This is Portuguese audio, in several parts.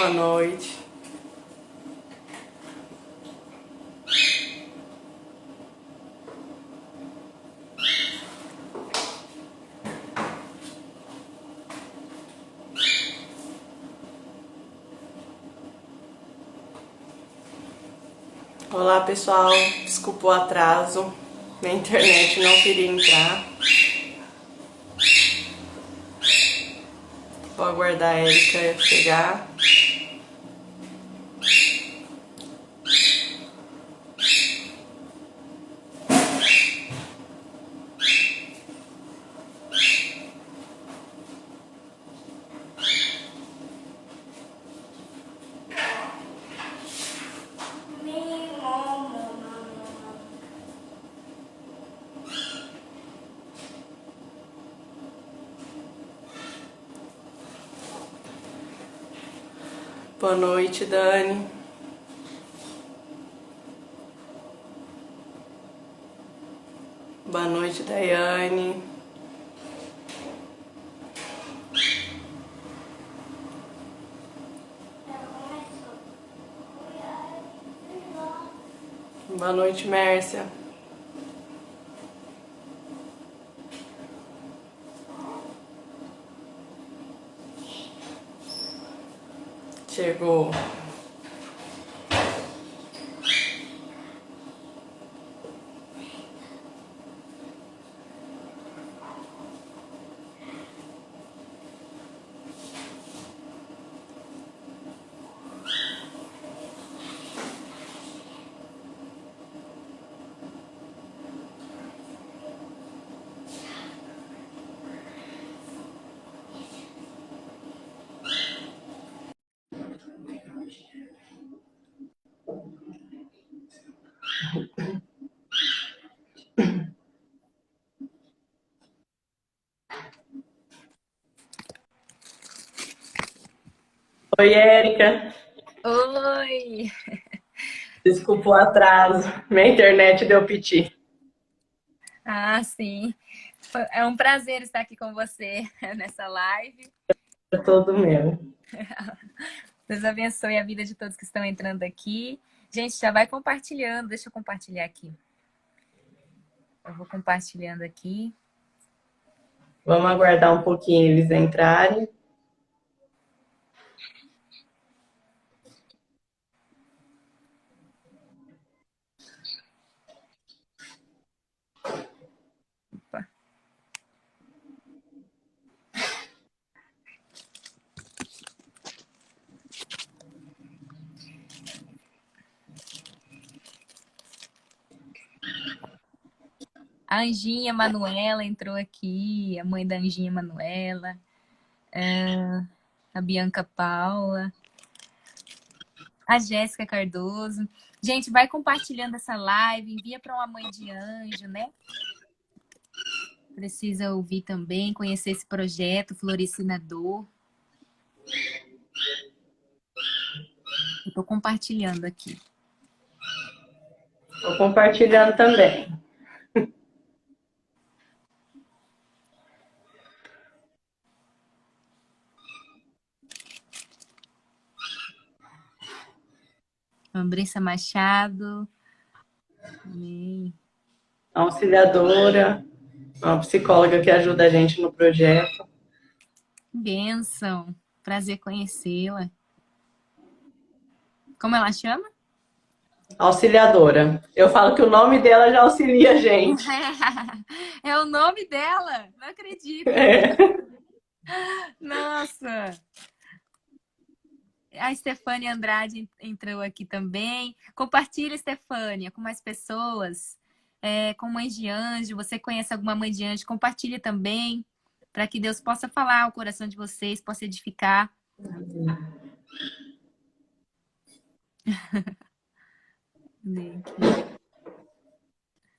Boa noite. Olá, pessoal. Desculpa o atraso. Minha internet não queria entrar. Vou aguardar a Erika chegar. Boa noite, Dani. Boa noite, Daiane. Boa noite, Mércia. Chegou. Oi, Érica. Oi! Desculpa o atraso. Minha internet deu piti. Ah, sim. É um prazer estar aqui com você nessa live. É todo meu. Deus abençoe a vida de todos que estão entrando aqui. Gente, já vai compartilhando. Deixa eu compartilhar aqui. Eu vou compartilhando aqui. Vamos aguardar um pouquinho eles entrarem. Opa. A Anjinha Manuela entrou aqui, a mãe da Anjinha Manuela, a Bianca Paula, a Jéssica Cardoso. Gente, vai compartilhando essa live, envia para uma mãe de anjo, né? Precisa ouvir também, conhecer esse projeto Florescinador. Estou compartilhando aqui. Estou compartilhando também. Andressa Machado. Amém. Auxiliadora, uma psicóloga que ajuda a gente no projeto. Bênção. Prazer conhecê-la. Como ela chama? Auxiliadora. Eu falo que o nome dela já auxilia a gente. É o nome dela. Não acredito. É. Nossa. A Stefânia Andrade entrou aqui também. Compartilha, Stefânia, com mais pessoas. Com mães de anjo. Você conhece alguma mãe de anjo? Compartilha também. Para que Deus possa falar ao coração de vocês, possa edificar.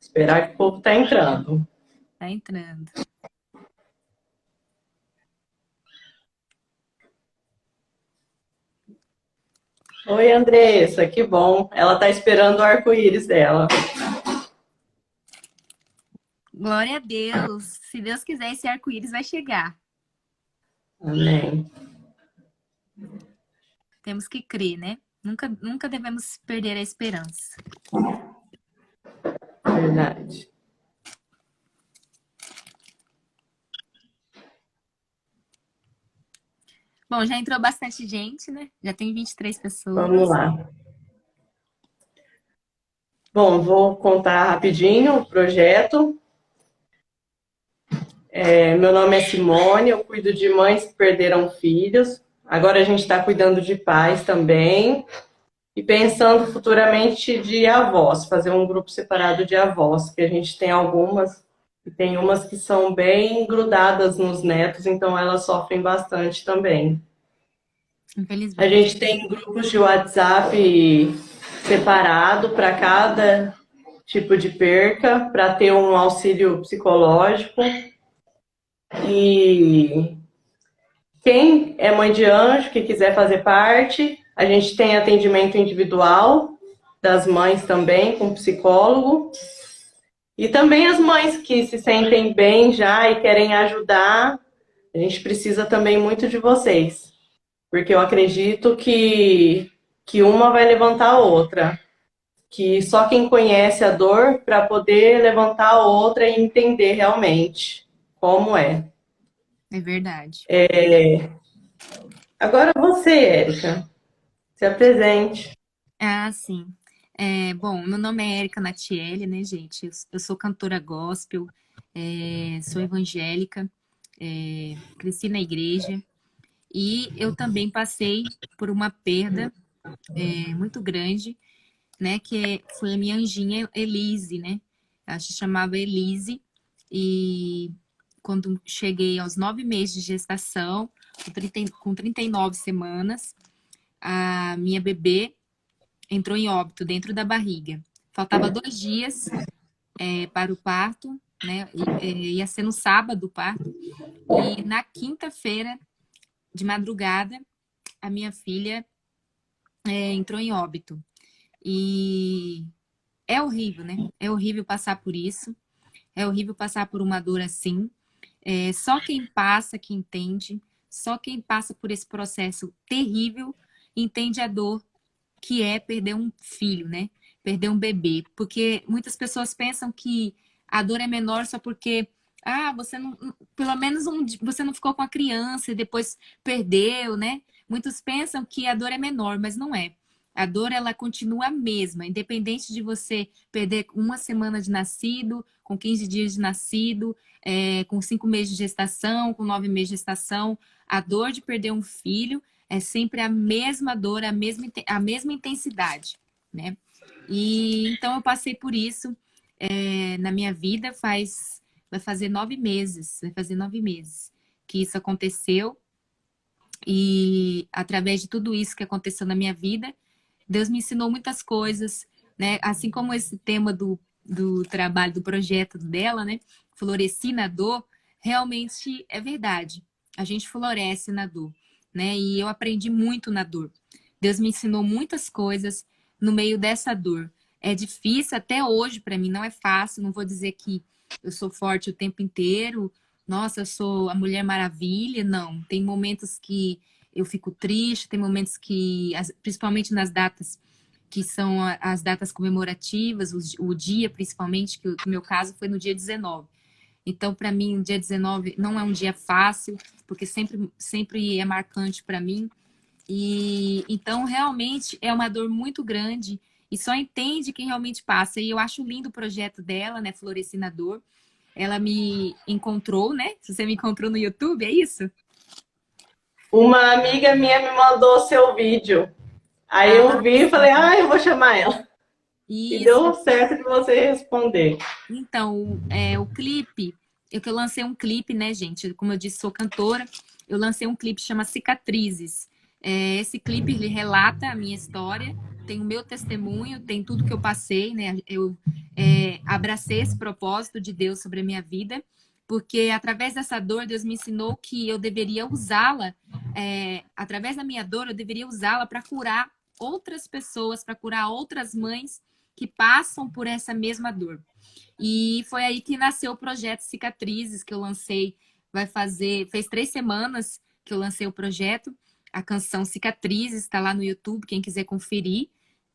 Esperar que o povo tá entrando. Tá entrando. Oi, Andressa, que bom. Ela tá esperando o arco-íris dela. Glória a Deus. Se Deus quiser, esse arco-íris vai chegar. Amém. temos que crer, né? Nunca devemos perder a esperança. Verdade. Bom, já entrou bastante gente, né? Já tem 23 Vamos pessoas. lá. Bom, vou contar rapidinho o projeto. Meu nome é Simone, eu cuido de mães que perderam filhos. Agora a gente está cuidando de pais também. E pensando futuramente de avós, fazer um grupo separado de avós, que a gente tem algumas, e tem umas que são bem grudadas nos netos, então elas sofrem bastante também. A Infelizmente. gente tem grupos de WhatsApp separado para cada tipo de perca, para ter um auxílio psicológico. E quem é mãe de anjo, que quiser fazer parte, a gente tem atendimento individual das mães também, com psicólogo. E também as mães que se sentem bem já e querem ajudar, a gente precisa também muito de vocês. Porque eu acredito que uma vai levantar a outra. Que só quem conhece a dor para poder levantar a outra e entender realmente como é. É verdade. Agora você, Érica, se apresente. Ah, sim. Bom, meu nome é Érica Natiele, né, gente? Eu sou cantora gospel, sou evangélica, cresci na igreja e eu também passei por uma perda muito grande, né? Foi a minha anjinha Elise, né? Ela se chamava Elise e quando cheguei aos 9 meses de gestação, com 39 semanas, a minha bebê entrou em óbito dentro da barriga. Faltava 2 dias para o parto, né? Ia ser no sábado o parto. E na quinta-feira, de madrugada, a minha filha entrou em óbito. E é horrível, né? É horrível passar por isso. É horrível passar por uma dor assim. Só quem passa que entende. Só quem passa por esse processo terrível entende a dor que é perder um filho, né? Perder um bebê. Porque muitas pessoas pensam que a dor é menor só porque, você não, pelo menos você não ficou com a criança e depois perdeu, né? Muitos pensam que a dor é menor, mas não é. A dor, ela continua a mesma, independente de você perder 1 semana de nascido, com 15 dias de nascido, com 5 meses de gestação, com 9 meses de gestação. A dor de perder um filho é sempre a mesma dor, a mesma intensidade, né? E então eu passei por isso na minha vida vai fazer 9 meses que isso aconteceu e através de tudo isso que aconteceu na minha vida, Deus me ensinou muitas coisas, né? Assim como esse tema do trabalho, do projeto dela, né? Floresci na dor, realmente é verdade. A gente floresce na dor, né? E eu aprendi muito na dor. Deus me ensinou muitas coisas no meio dessa dor. É difícil até hoje para mim, não é fácil. Não vou dizer que eu sou forte o tempo inteiro. Nossa, eu sou a Mulher Maravilha. Não, tem momentos que eu fico triste, tem momentos que, principalmente nas datas que são as datas comemorativas, o dia principalmente, que no meu caso foi no dia 19. Então, para mim, o dia 19 não é um dia fácil, porque sempre é marcante para mim. E então, realmente, é uma dor muito grande e só entende quem realmente passa. E eu acho lindo o projeto dela, né, Floresci na Dor. Ela me encontrou, né? Você me encontrou no YouTube, é isso? Uma amiga minha me mandou seu vídeo. Aí Ah, eu vi e falei, eu vou chamar ela. E isso. deu certo de você responder. Então, o clipe, que eu lancei um clipe, né, gente? Como eu disse, sou cantora. Eu lancei um clipe que chama Cicatrizes. Esse clipe, ele relata a minha história, tem o meu testemunho, tem tudo que eu passei, né? Eu abracei esse propósito de Deus sobre a minha vida, porque através dessa dor, Deus me ensinou que eu deveria usá-la, através da minha dor, eu deveria usá-la para curar outras pessoas, para curar outras mães que passam por essa mesma dor. E foi aí que nasceu o projeto Cicatrizes, que eu lancei, fez 3 semanas que eu lancei o projeto. a canção Cicatrizes, está lá no YouTube, quem quiser conferir.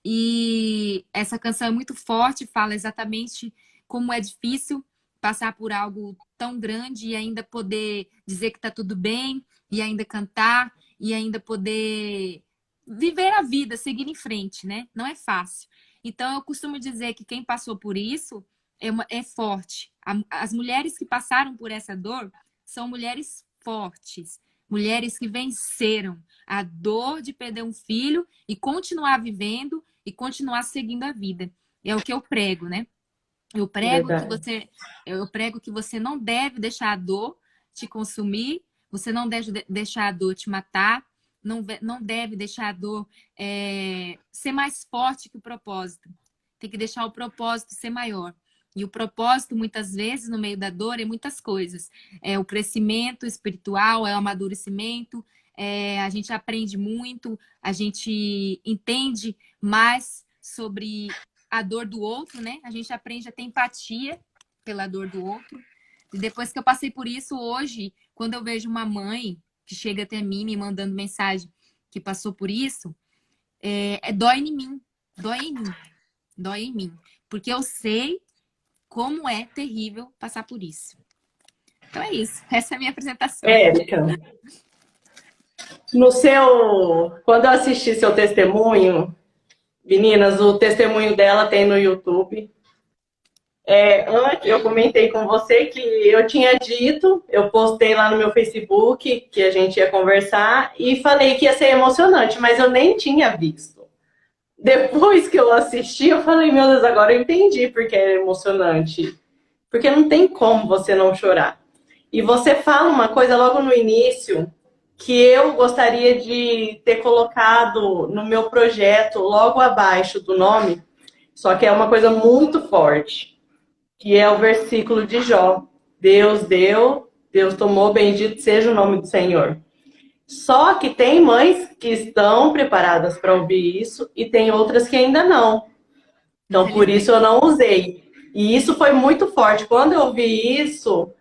E essa canção é muito forte, fala exatamente como é difícil passar por algo tão grande e ainda poder dizer que está tudo bem, e ainda cantar, e ainda poder viver a vida, seguir em frente, né? Não é fácil. Então, eu costumo dizer que quem passou por isso é forte. As mulheres que passaram por essa dor são mulheres fortes, mulheres que venceram a dor de perder um filho e continuar vivendo e continuar seguindo a vida. É o que eu prego, né? Verdade. Eu prego que você não deve deixar a dor te consumir, você não deve deixar a dor te matar, não deve deixar a dor ser mais forte que o propósito. Tem que deixar o propósito ser maior. E o propósito, muitas vezes, no meio da dor, é muitas coisas. É o crescimento espiritual, é o amadurecimento, a gente aprende muito, a gente entende mais sobre a dor do outro, né? A gente aprende a ter empatia pela dor do outro. E depois que eu passei por isso, hoje, quando eu vejo uma mãe que chega até mim me mandando mensagem que passou por isso, dói em mim, dói em mim, dói em mim. Porque eu sei como é terrível passar por isso. Então é isso, essa é a minha apresentação. Érica, quando eu assisti seu testemunho, meninas, o testemunho dela tem no YouTube. Antes eu comentei com você que eu tinha dito, eu postei lá no meu Facebook que a gente ia conversar e falei que ia ser emocionante, mas eu nem tinha visto. Depois que eu assisti, eu falei, meu Deus, agora eu entendi porque é emocionante. Porque não tem como você não chorar. E você fala uma coisa logo no início que eu gostaria de ter colocado no meu projeto logo abaixo do nome, só que é uma coisa muito forte, que é o versículo de Jó. Deus deu, Deus tomou, bendito seja o nome do Senhor. Só que tem mães que estão preparadas para ouvir isso e tem outras que ainda não. Então, por isso Infelizmente. eu não usei. E isso foi muito forte. Quando eu vi isso,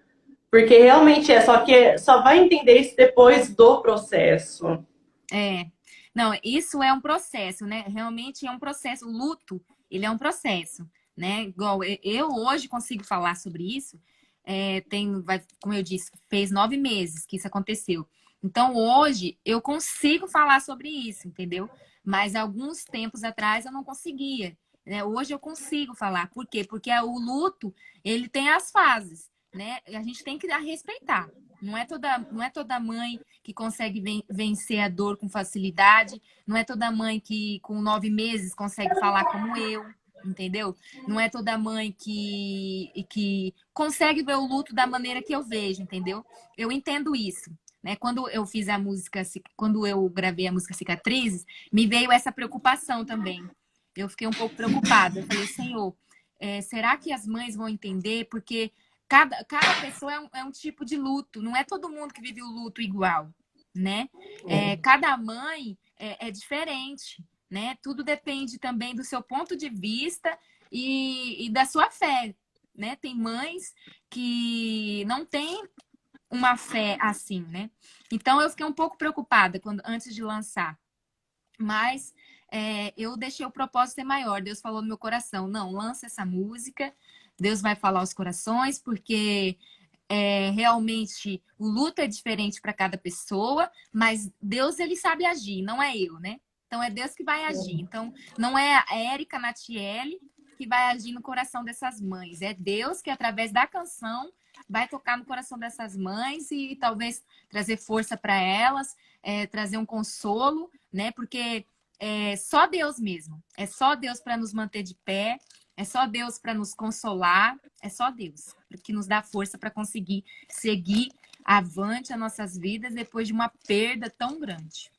porque realmente só que só vai entender isso depois do processo. Não, isso é um processo, né? Realmente é um processo. O luto, ele é um processo, né? Igual eu hoje consigo falar sobre isso. Como eu disse, fez 9 meses que isso aconteceu. Então, hoje, eu consigo falar sobre isso, entendeu? Mas alguns tempos atrás eu não conseguia, né? Hoje eu consigo falar. Por quê? Porque o luto, ele tem as fases, né? E a gente tem que respeitar. Não é toda mãe que consegue vencer a dor com facilidade. Não é toda mãe que, com 9 meses, consegue falar como eu, entendeu? Não é toda mãe que consegue ver o luto da maneira que eu vejo, entendeu? Eu entendo isso. Né? Quando eu gravei a música Cicatrizes, me veio essa preocupação também. Eu fiquei um pouco preocupada. Eu falei, Senhor, será que as mães vão entender? Porque cada pessoa é um tipo de luto. Não é todo mundo que vive o luto igual, né? Cada mãe é diferente, né? Tudo depende também do seu ponto de vista e da sua fé, né? Tem mães que não têm uma fé assim, né? Então eu fiquei um pouco preocupada antes de lançar, mas eu deixei o propósito ser maior. Deus falou no meu coração, não, lança essa música, Deus vai falar aos corações, porque realmente o luto é diferente para cada pessoa, mas Deus, ele sabe agir, não é eu, né? Então é Deus que vai agir. Então não é a Érica Natiele que vai agir no coração dessas mães, é Deus que através da canção vai tocar no coração dessas mães e talvez trazer força para elas, trazer um consolo, né? Porque é só Deus mesmo, é só Deus para nos manter de pé, é só Deus para nos consolar, é só Deus que nos dá força para conseguir seguir avante as nossas vidas depois de uma perda tão grande.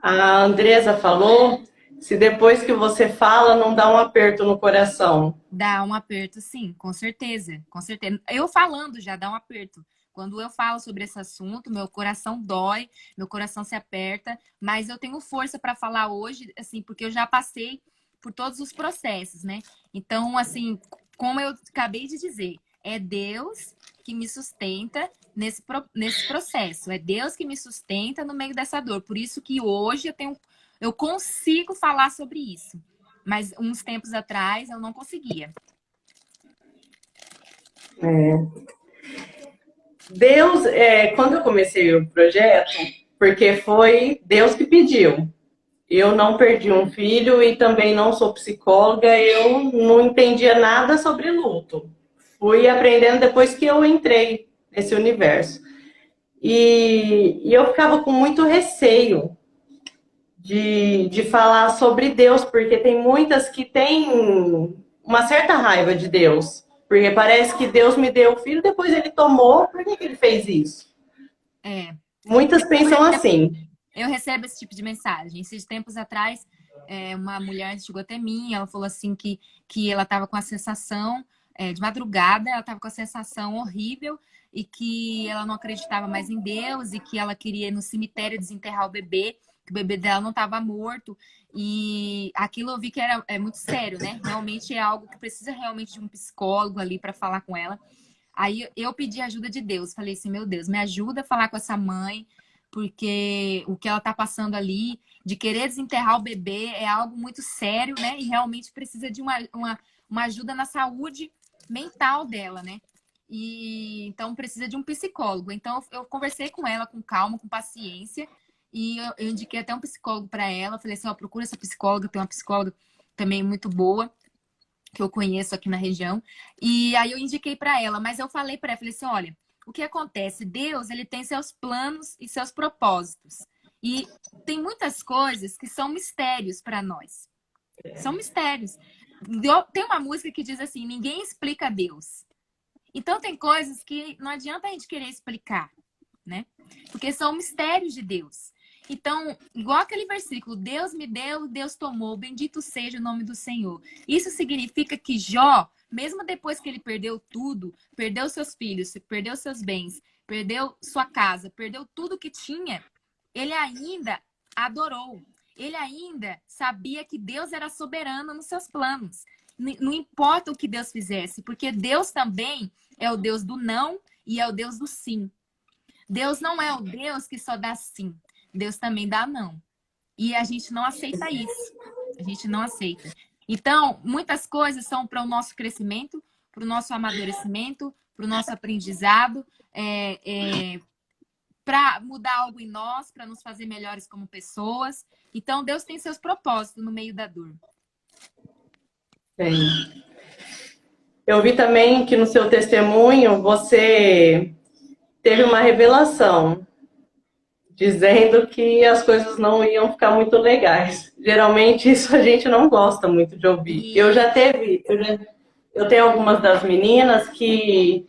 A Andresa falou, se depois que você fala não dá um aperto no coração. Dá um aperto, sim, com certeza, com certeza. Eu falando já dá um aperto. Quando eu falo sobre esse assunto, meu coração dói, meu coração se aperta, mas eu tenho força para falar hoje, assim, porque eu já passei por todos os processos, né? Então, assim, como eu acabei de dizer, é Deus que me sustenta nesse processo. É Deus que me sustenta no meio dessa dor. Por isso que hoje eu consigo falar sobre isso. Mas uns tempos atrás eu não conseguia. Deus, quando eu comecei o projeto, porque foi Deus que pediu. Eu não perdi um filho e também não sou psicóloga, eu não entendia nada sobre luto. Fui aprendendo depois que eu entrei nesse universo. E eu ficava com muito receio de falar sobre Deus, porque tem muitas que têm uma certa raiva de Deus. Porque parece que Deus me deu o filho, depois ele tomou, por que ele fez isso? É. Muitas pensam assim. Eu recebo esse tipo de mensagem. Esses tempos atrás, uma mulher chegou até mim, ela falou assim que ela estava com a sensação, de madrugada, ela estava com a sensação horrível e que ela não acreditava mais em Deus e que ela queria ir no cemitério desenterrar o bebê, que o bebê dela não estava morto. E aquilo eu vi que é muito sério, né? Realmente é algo que precisa realmente de um psicólogo ali para falar com ela. Aí eu pedi ajuda de Deus, falei assim, meu Deus, me ajuda a falar com essa mãe, porque o que ela tá passando ali, de querer desenterrar o bebê, é algo muito sério, né? E realmente precisa de uma ajuda na saúde mental dela, né? E então precisa de um psicólogo. Então eu conversei com ela com calma, com paciência, e eu indiquei até um psicólogo para ela. Falei assim, ó, procura essa psicóloga, tem uma psicóloga também muito boa que eu conheço aqui na região. E aí eu indiquei para ela, mas eu falei para ela, falei assim, olha, o que acontece? Deus, ele tem seus planos e seus propósitos. E tem muitas coisas que são mistérios para nós. São mistérios. Tem uma música que diz assim, ninguém explica Deus. Então tem coisas que não adianta a gente querer explicar, né? Porque são mistérios de Deus. Então, igual aquele versículo, Deus me deu, Deus tomou, bendito seja o nome do Senhor. Isso significa que Jó, mesmo depois que ele perdeu tudo, perdeu seus filhos, perdeu seus bens, perdeu sua casa, perdeu tudo que tinha, ele ainda adorou. Ele ainda sabia que Deus era soberano nos seus planos. Não importa o que Deus fizesse, porque Deus também é o Deus do não e é o Deus do sim. Deus não é o Deus que só dá sim. Deus também dá não. E a gente não aceita isso. A gente não aceita. Então, muitas coisas são para o nosso crescimento, para o nosso amadurecimento, para o nosso aprendizado, para mudar algo em nós, para nos fazer melhores como pessoas. Então, Deus tem seus propósitos no meio da dor. Tem. Eu vi também que no seu testemunho você teve uma revelação dizendo que as coisas não iam ficar muito legais. Geralmente isso a gente não gosta muito de ouvir. Eu tenho algumas das meninas que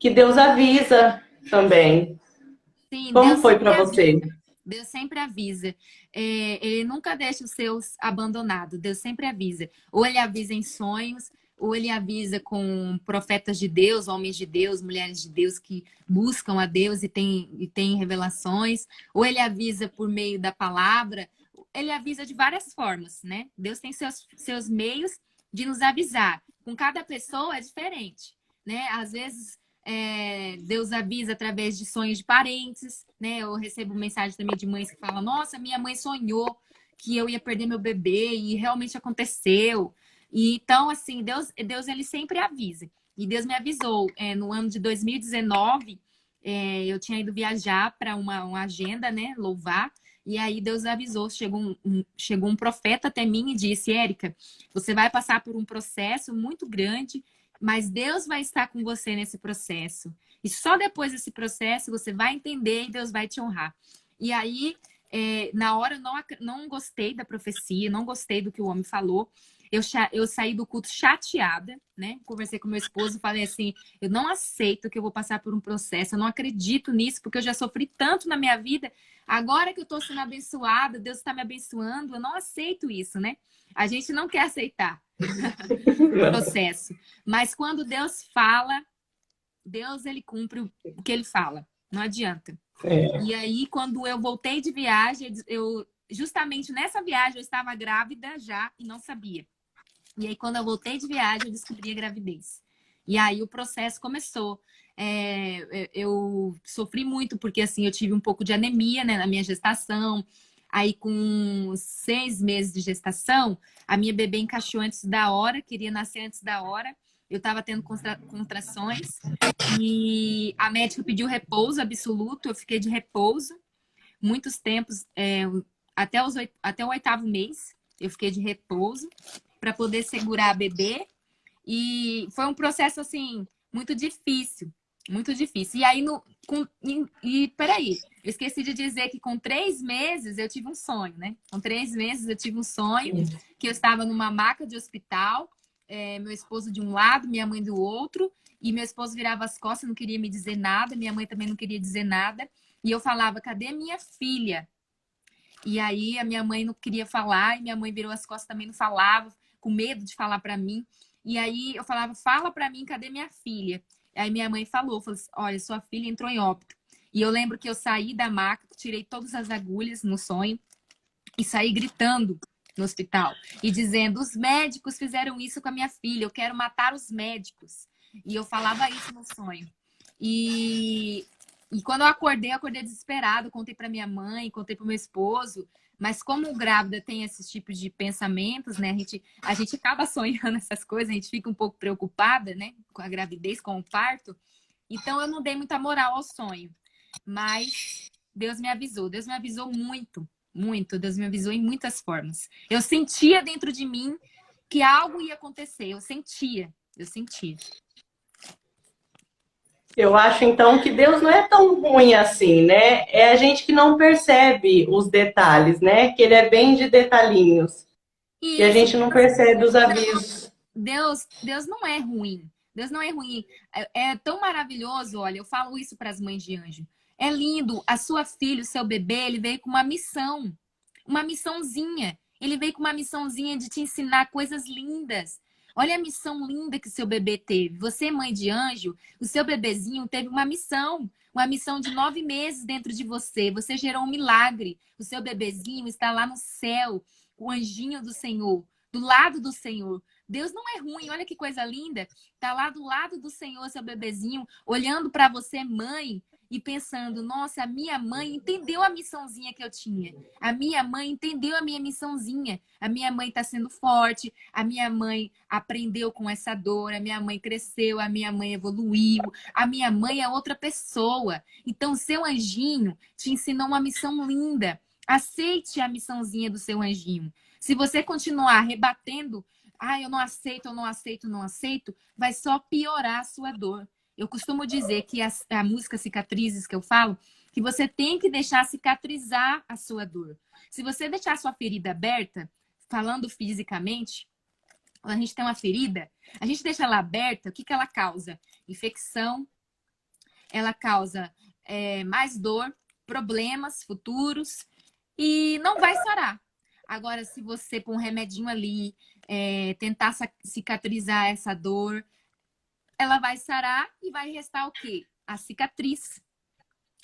Deus avisa também. Sim, Como Deus foi sempre para avisa. você? Deus sempre avisa. Ele nunca deixa os seus abandonados. Deus sempre avisa. Ou ele avisa em sonhos, ou ele avisa com profetas de Deus, homens de Deus, mulheres de Deus que buscam a Deus e têm revelações. Ou ele avisa por meio da palavra. Ele avisa de várias formas, né? Deus tem seus meios de nos avisar. Com cada pessoa é diferente, né? Às vezes Deus avisa através de sonhos de parentes, né? Eu recebo mensagem também de mães que falam, nossa, minha mãe sonhou que eu ia perder meu bebê e realmente aconteceu. E então, assim, Deus ele sempre avisa. E Deus me avisou, no ano de 2019, eu tinha ido viajar para uma agenda, né? Louvar. E aí Deus avisou, chegou um profeta até mim e disse, Érica, você vai passar por um processo muito grande, mas Deus vai estar com você nesse processo. E só depois desse processo você vai entender e Deus vai te honrar. E aí, na hora, eu não gostei da profecia, não gostei do que o homem falou. Eu saí do culto chateada, né? Conversei com meu esposo e falei assim, eu não aceito que eu vou passar por um processo, eu não acredito nisso, porque eu já sofri tanto na minha vida. Agora que eu estou sendo abençoada, Deus está me abençoando, eu não aceito isso, né? A gente não quer aceitar processo. Mas quando Deus fala, Deus ele cumpre o que ele fala. Não adianta. E aí, quando eu voltei de viagem, justamente nessa viagem eu estava grávida já e não sabia. E aí, quando eu voltei de viagem, eu descobri a gravidez. E aí o processo começou. eu sofri muito, porque assim, eu tive um pouco de anemia, né, na minha gestação. Aí, com 6 meses de gestação, a minha bebê encaixou antes da hora, queria nascer antes da hora. Eu estava tendo contrações e a médica pediu repouso absoluto. Eu fiquei de repouso muitos tempos, até o 8º mês. Eu fiquei de repouso para poder segurar a bebê. E foi um processo, assim, muito difícil. Muito difícil. E aí, peraí, eu esqueci de dizer que com 3 meses eu tive um sonho, né? Com 3 meses eu tive um sonho que eu estava numa maca de hospital, meu esposo de um lado, minha mãe do outro, e meu esposo virava as costas, não queria me dizer nada, minha mãe também não queria dizer nada. E eu falava, cadê minha filha? E aí a minha mãe não queria falar, e minha mãe virou as costas, também não falava, com medo de falar para mim. E aí eu falava, fala para mim, cadê minha filha? Aí minha mãe falou assim, olha, sua filha entrou em óbito. E eu lembro que eu saí da maca, tirei todas as agulhas no sonho e saí gritando no hospital e dizendo, os médicos fizeram isso com a minha filha, eu quero matar os médicos. E eu falava isso no sonho. E quando eu acordei desesperada, contei para minha mãe, contei para meu esposo, mas como grávida tem esses tipos de pensamentos, né? A gente acaba sonhando essas coisas, a gente fica um pouco preocupada, né? Com a gravidez, com o parto. Então eu não dei muita moral ao sonho. Mas Deus me avisou muito, muito. Deus me avisou em muitas formas. Eu sentia dentro de mim que algo ia acontecer, eu sentia. Eu acho então que Deus não é tão ruim assim, né? É a gente que não percebe os detalhes, né? Que ele é bem de detalhinhos. E E a isso, gente não percebe os avisos. Deus não é ruim. Deus não é ruim. É tão maravilhoso, olha, eu falo isso para as mães de anjo. É lindo, a sua filha, o seu bebê, ele veio com uma missão, uma missãozinha. Ele veio com uma missãozinha de te ensinar coisas lindas. Olha a missão linda que seu bebê teve. Você, mãe de anjo, o seu bebezinho teve uma missão de 9 meses dentro de você. Você gerou um milagre. O seu bebezinho está lá no céu, o anjinho do Senhor, do lado do Senhor. Deus não é ruim, olha que coisa linda. Tá lá do lado do Senhor, seu bebezinho, olhando para você, mãe, e pensando: nossa, a minha mãe entendeu a missãozinha que eu tinha. A minha mãe entendeu a minha missãozinha. A minha mãe está sendo forte. A minha mãe aprendeu com essa dor. A minha mãe cresceu. A minha mãe evoluiu. A minha mãe é outra pessoa. Então, seu anjinho te ensinou uma missão linda. Aceite a missãozinha do seu anjinho. Se você continuar rebatendo, eu não aceito, eu não aceito, não aceito, vai só piorar a sua dor. Eu costumo dizer que a música Cicatrizes que eu falo, que você tem que deixar cicatrizar a sua dor. Se você deixar a sua ferida aberta, falando fisicamente, quando a gente tem uma ferida, a gente deixa ela aberta, o que ela causa? Infecção, ela causa mais dor, problemas futuros e não vai sarar. Agora, se você pôr um remedinho ali, tentar cicatrizar essa dor, ela vai sarar e vai restar o quê? A cicatriz.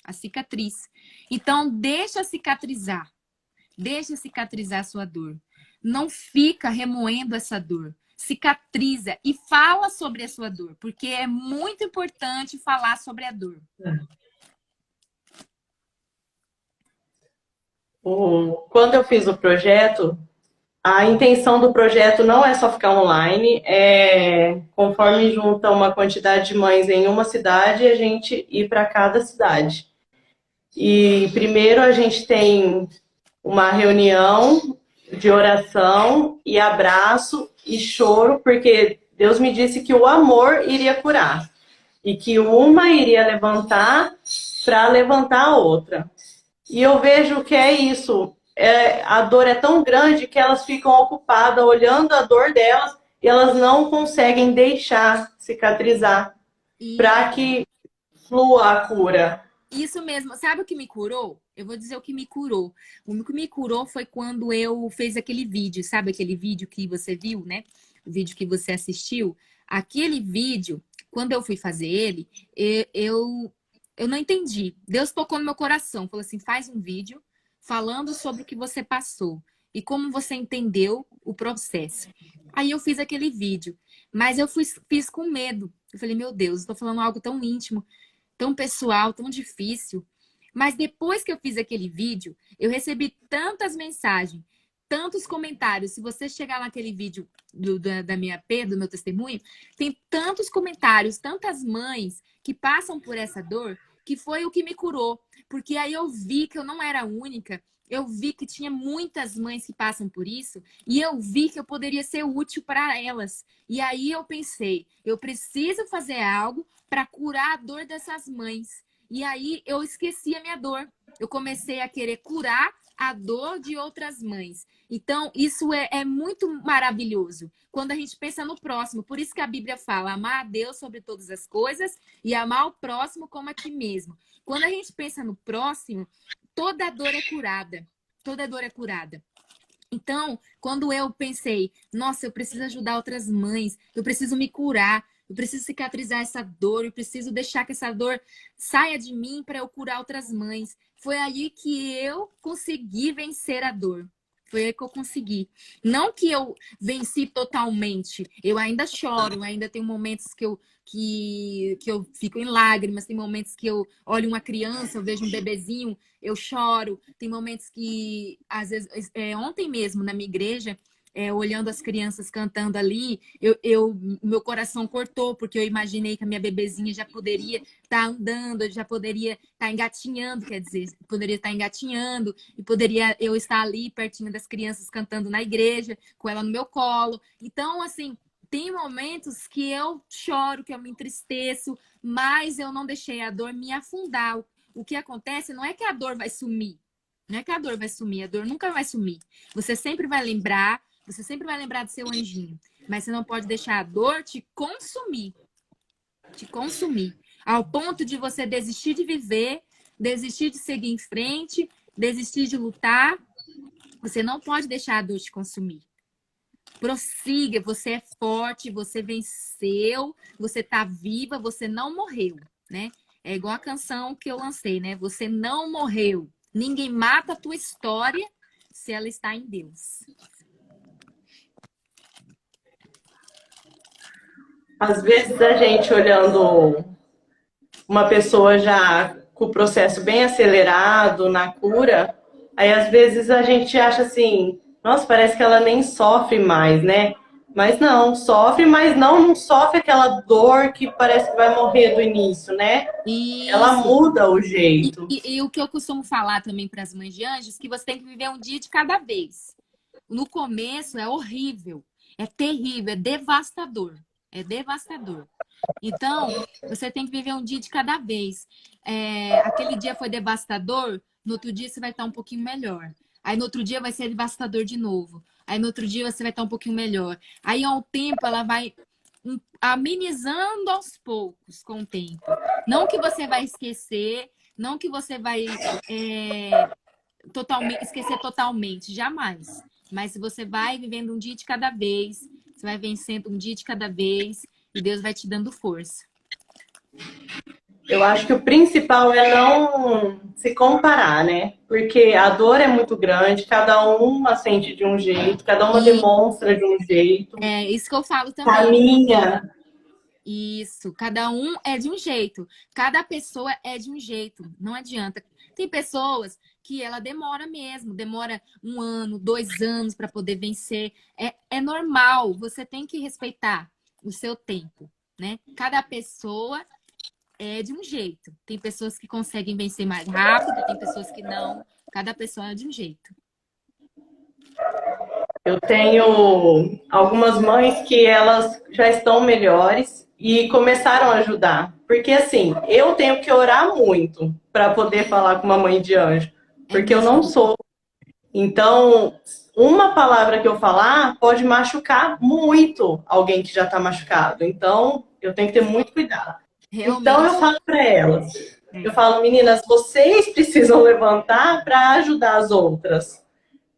A cicatriz. Então, deixa cicatrizar. Deixa cicatrizar a sua dor. Não fica remoendo essa dor. Cicatriza e fala sobre a sua dor, porque é muito importante falar sobre a dor. Quando eu fiz o projeto, a intenção do projeto não é só ficar online, conforme junta uma quantidade de mães em uma cidade, a gente ir para cada cidade. E primeiro a gente tem uma reunião de oração e abraço e choro, porque Deus me disse que o amor iria curar e que uma iria levantar para levantar a outra. E eu vejo que é isso. A dor é tão grande que elas ficam ocupadas olhando a dor delas e elas não conseguem deixar cicatrizar para que flua a cura. Isso mesmo. Sabe o que me curou? Eu vou dizer o que me curou. O que me curou foi quando eu fiz aquele vídeo. Sabe aquele vídeo que você viu, né? O vídeo que você assistiu. Aquele vídeo, quando eu fui fazer ele, eu não entendi. Deus tocou no meu coração. Falou assim, faz um vídeo falando sobre o que você passou. E como você entendeu o processo. Aí eu fiz aquele vídeo. Mas eu fiz com medo. Eu falei, meu Deus, estou falando algo tão íntimo, tão pessoal, tão difícil. Mas depois que eu fiz aquele vídeo, eu recebi tantas mensagens, tantos comentários. Se você chegar naquele vídeo da minha P, do meu testemunho, tem tantos comentários, tantas mães que passam por essa dor, que foi o que me curou. Porque aí eu vi que eu não era a única, eu vi que tinha muitas mães que passam por isso, e eu vi que eu poderia ser útil para elas. E aí eu pensei, eu preciso fazer algo para curar a dor dessas mães. E aí eu esqueci a minha dor. Eu comecei a querer curar a dor de outras mães. Então, isso é muito maravilhoso. Quando a gente pensa no próximo. Por isso que a Bíblia fala, amar a Deus sobre todas as coisas e amar o próximo como a ti mesmo. Quando a gente pensa no próximo, toda dor é curada. Toda dor é curada. Então, quando eu pensei, nossa, eu preciso ajudar outras mães, eu preciso me curar, eu preciso cicatrizar essa dor, eu preciso deixar que essa dor saia de mim para eu curar outras mães. Foi aí que eu consegui vencer a dor. Foi aí que eu consegui. Não que eu venci totalmente. Eu ainda choro, ainda tenho momentos que eu fico em lágrimas, tem momentos que eu olho uma criança, eu vejo um bebezinho, eu choro. Tem momentos que, às vezes, ontem mesmo, na minha igreja, olhando as crianças cantando ali, meu coração cortou, porque eu imaginei que a minha bebezinha já poderia estar andando, já poderia estar engatinhando, quer dizer, poderia estar engatinhando, e poderia eu estar ali pertinho das crianças cantando na igreja, com ela no meu colo. Então, assim, tem momentos que eu choro, que eu me entristeço, mas eu não deixei a dor me afundar. O que acontece não é que a dor vai sumir. Não é que a dor vai sumir, a dor nunca vai sumir. Você sempre vai lembrar, você sempre vai lembrar do seu anjinho. Mas você não pode deixar a dor te consumir. Te consumir. Ao ponto de você desistir de viver, desistir de seguir em frente, desistir de lutar. Você não pode deixar a dor te consumir. Prossiga, você é forte, você venceu, você tá viva, você não morreu, né? É igual a canção que eu lancei, né? Você não morreu. Ninguém mata a tua história se ela está em Deus. Às vezes a gente olhando uma pessoa já com o processo bem acelerado na cura, aí às vezes a gente acha assim, nossa, parece que ela nem sofre mais, né? Mas não, sofre, mas não sofre aquela dor que parece que vai morrer do início, né? Ela Isso. muda o E, jeito. e, e o que eu costumo falar também para as mães de anjos, que você tem que viver um dia de cada vez. No começo é horrível, é terrível, é devastador. É devastador. Então, você tem que viver um dia de cada vez. Aquele dia foi devastador, no outro dia você vai estar um pouquinho melhor. Aí no outro dia vai ser devastador de novo. Aí no outro dia você vai estar um pouquinho melhor. Aí ao tempo ela vai amenizando aos poucos com o tempo. Não que você vai esquecer, não que você vai esquecer totalmente, jamais. Mas você vai vivendo um dia de cada vez, você vai vencendo um dia de cada vez e Deus vai te dando força. Eu acho que o principal é não se comparar, né? Porque a dor é muito grande, cada uma sente de um jeito, cada uma E demonstra de um jeito, é isso que eu falo também. caminha. Isso, cada um é de um jeito, cada pessoa é de um jeito, não adianta. Tem pessoas que ela demora mesmo, demora 1 ano, 2 anos para poder vencer. É normal, você tem que respeitar o seu tempo, né? Cada pessoa é de um jeito. Tem pessoas que conseguem vencer mais rápido, tem pessoas que não. Cada pessoa é de um jeito. Eu tenho algumas mães que elas já estão melhores e começaram a ajudar. Porque assim, eu tenho que orar muito para poder falar com uma mãe de anjo, É porque eu não mesmo. sou. Então, uma palavra que eu falar pode machucar muito alguém que já está machucado. Então, eu tenho que ter muito cuidado. Então, eu Realmente. falo para elas, eu É. falo, meninas, vocês precisam levantar para ajudar as outras.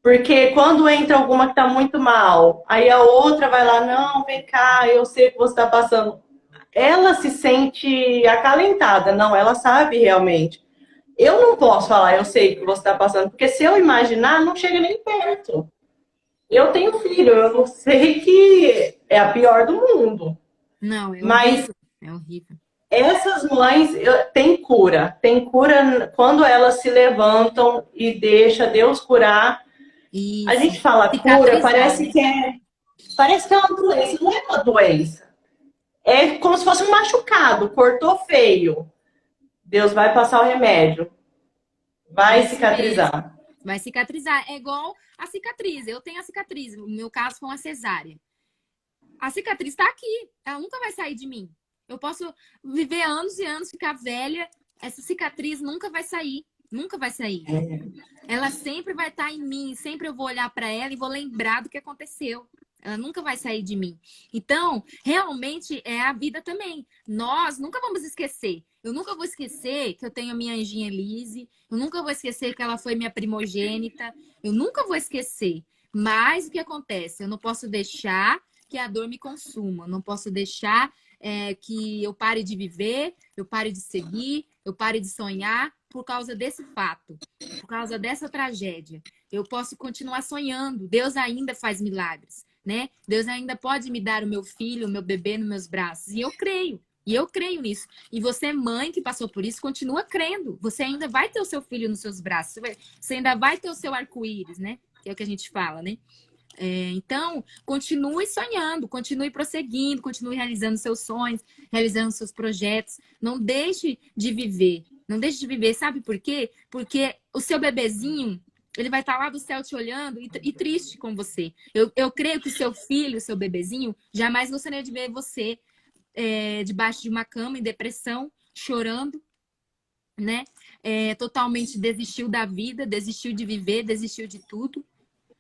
Porque quando entra alguma que está muito mal, aí a outra vai lá, não, vem cá, eu sei o que você está passando. Ela se sente acalentada, não, ela sabe realmente. Eu não posso falar, eu sei o que você está passando, porque se eu imaginar, não chega nem perto. Eu tenho filho, eu não sei que é a pior do mundo. Não, é Mas horrível. É horrível. Essas mães têm cura quando elas se levantam e deixa Deus curar. A Isso. gente fala cura, Cicatrizar, né? parece que é uma doença, não é uma doença. É como se fosse um machucado, cortou feio. Deus vai passar o remédio, vai Isso mesmo. cicatrizar. Vai cicatrizar. É igual a cicatriz. Eu tenho a cicatriz. No meu caso foi uma cesárea. A cicatriz está aqui. Ela nunca vai sair de mim. Eu posso viver anos e anos, ficar velha. Essa cicatriz nunca vai sair. Nunca vai sair. Ela sempre vai estar em mim. Sempre eu vou olhar para ela e vou lembrar do que aconteceu. Ela nunca vai sair de mim. Então, realmente é a vida também. Nós nunca vamos esquecer. Eu nunca vou esquecer que eu tenho a minha anjinha Elise. Eu nunca vou esquecer que ela foi minha primogênita. Eu nunca vou esquecer. Mas o que acontece? Eu não posso deixar que a dor me consuma. Eu não posso deixar que eu pare de viver, eu pare de seguir, eu pare de sonhar por causa desse fato, por causa dessa tragédia. Eu posso continuar sonhando. Deus ainda faz milagres, né? Deus ainda pode me dar o meu filho, o meu bebê nos meus braços. E eu creio. E eu creio nisso. E você, mãe que passou por isso, continua crendo. Você ainda vai ter o seu filho nos seus braços. Você ainda vai ter o seu arco-íris, né? Que é o que a gente fala, né? Então, continue sonhando, continue prosseguindo, continue realizando seus sonhos, realizando seus projetos. Não deixe de viver. Não deixe de viver. Sabe por quê? Porque o seu bebezinho, ele vai estar lá do céu te olhando e triste com você. Eu creio que o seu filho, o seu bebezinho, jamais gostaria de ver você debaixo de uma cama, em depressão, chorando, né? Totalmente desistiu da vida, desistiu de viver, desistiu de tudo.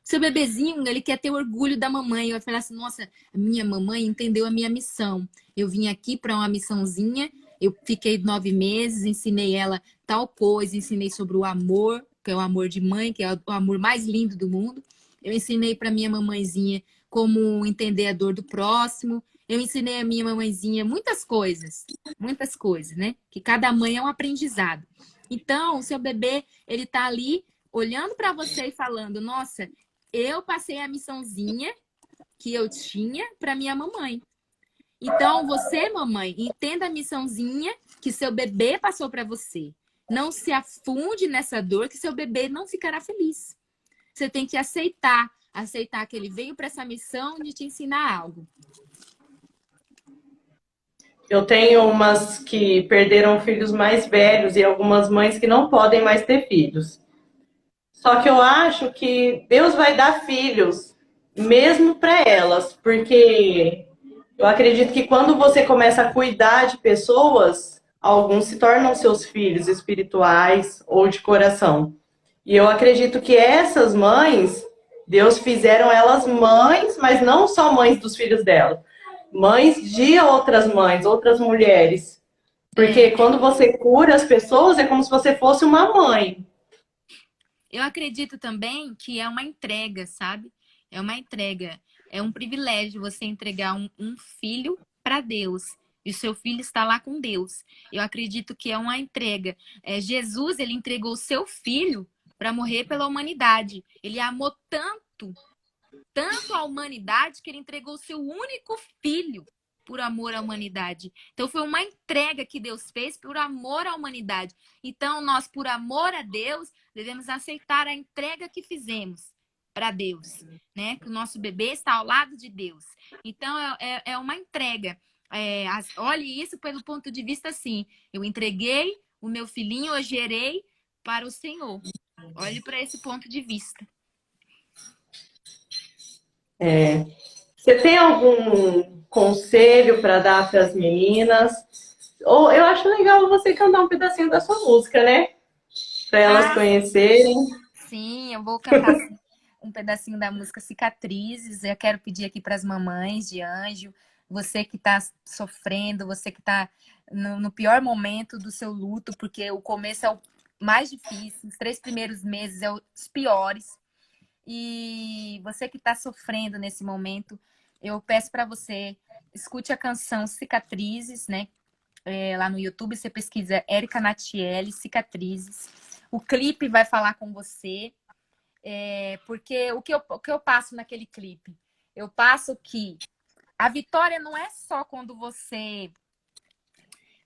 Seu bebezinho, ele quer ter orgulho da mamãe. Vai falar assim, nossa, a minha mamãe entendeu a minha missão. Eu vim aqui para uma missãozinha, eu fiquei 9 meses, ensinei ela tal coisa, ensinei sobre o amor, que é o amor de mãe, que é o amor mais lindo do mundo. Eu ensinei para minha mamãezinha como entender a dor do próximo. Eu ensinei a minha mamãezinha muitas coisas, né? Que cada mãe é um aprendizado. Então, o seu bebê, ele tá ali olhando para você e falando, nossa, eu passei a missãozinha que eu tinha para minha mamãe. Então, você, mamãe, entenda a missãozinha que seu bebê passou para você. Não se afunde nessa dor que seu bebê não ficará feliz. Você tem que aceitar que ele veio para essa missão de te ensinar algo. Eu tenho umas que perderam filhos mais velhos e algumas mães que não podem mais ter filhos. Só que eu acho que Deus vai dar filhos mesmo para elas, porque eu acredito que quando você começa a cuidar de pessoas, alguns se tornam seus filhos espirituais ou de coração. E eu acredito que essas mães, Deus fizeram elas mães, mas não só mães dos filhos dela, mães de outras mães, outras mulheres. Porque quando você cura as pessoas, é como se você fosse uma mãe. Eu acredito também que é uma entrega, sabe? É uma entrega. É um privilégio você entregar um filho para Deus. E o seu filho está lá com Deus. Eu acredito que é uma entrega. Jesus, ele entregou o seu filho para morrer pela humanidade. Ele amou tanto a humanidade que ele entregou o seu único filho por amor à humanidade. Então foi uma entrega que Deus fez por amor à humanidade. Então nós, por amor a Deus, devemos aceitar a entrega que fizemos para Deus, né? Que o nosso bebê está ao lado de Deus. Então é uma entrega. Olhe isso pelo ponto de vista assim: eu entreguei o meu filhinho, eu gerei para o Senhor. Olhe para esse ponto de vista. Você tem algum conselho para dar para as meninas? Ou eu acho legal você cantar um pedacinho da sua música, né? Para elas Ah, conhecerem. sim, eu vou cantar um pedacinho da música Cicatrizes. Eu quero pedir aqui para as mamães de anjo, você que está sofrendo, você que está no pior momento do seu luto, porque o começo é o mais difícil, os 3 primeiros meses é os piores. E você que está sofrendo nesse momento, eu peço para você, escute a canção Cicatrizes, né? Lá no YouTube, você pesquisa Érica Natiele, Cicatrizes. O clipe vai falar com você. Porque o que eu passo naquele clipe? Eu passo que a vitória não é só quando você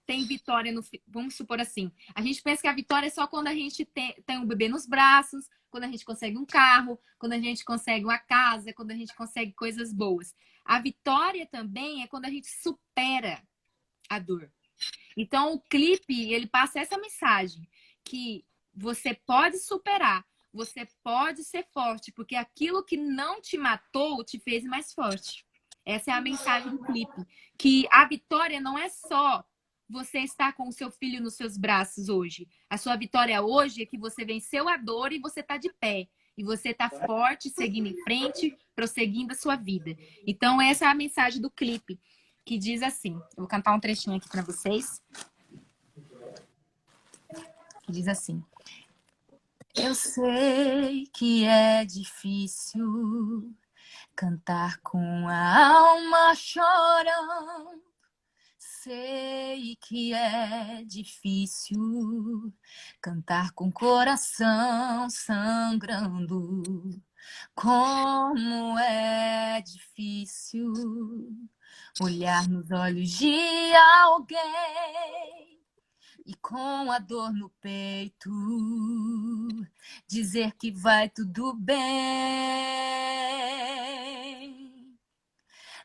tem vitória no... Vamos supor assim, a gente pensa que a vitória é só quando a gente tem um bebê nos braços, quando a gente consegue um carro, quando a gente consegue uma casa, quando a gente consegue coisas boas. A vitória também é quando a gente supera a dor. Então, o clipe, ele passa essa mensagem, que você pode superar, você pode ser forte, porque aquilo que não te matou te fez mais forte. Essa é a mensagem do clipe. Que a vitória não é só você estar com o seu filho nos seus braços hoje. A sua vitória hoje é que você venceu a dor e você está de pé. E você está forte, seguindo em frente, prosseguindo a sua vida. Então, essa é a mensagem do clipe, que diz assim. Eu vou cantar um trechinho aqui para vocês. Que diz assim. Eu sei que é difícil cantar com a alma chorando. Sei que é difícil cantar com o coração sangrando. Como é difícil olhar nos olhos de alguém e com a dor no peito dizer que vai tudo bem.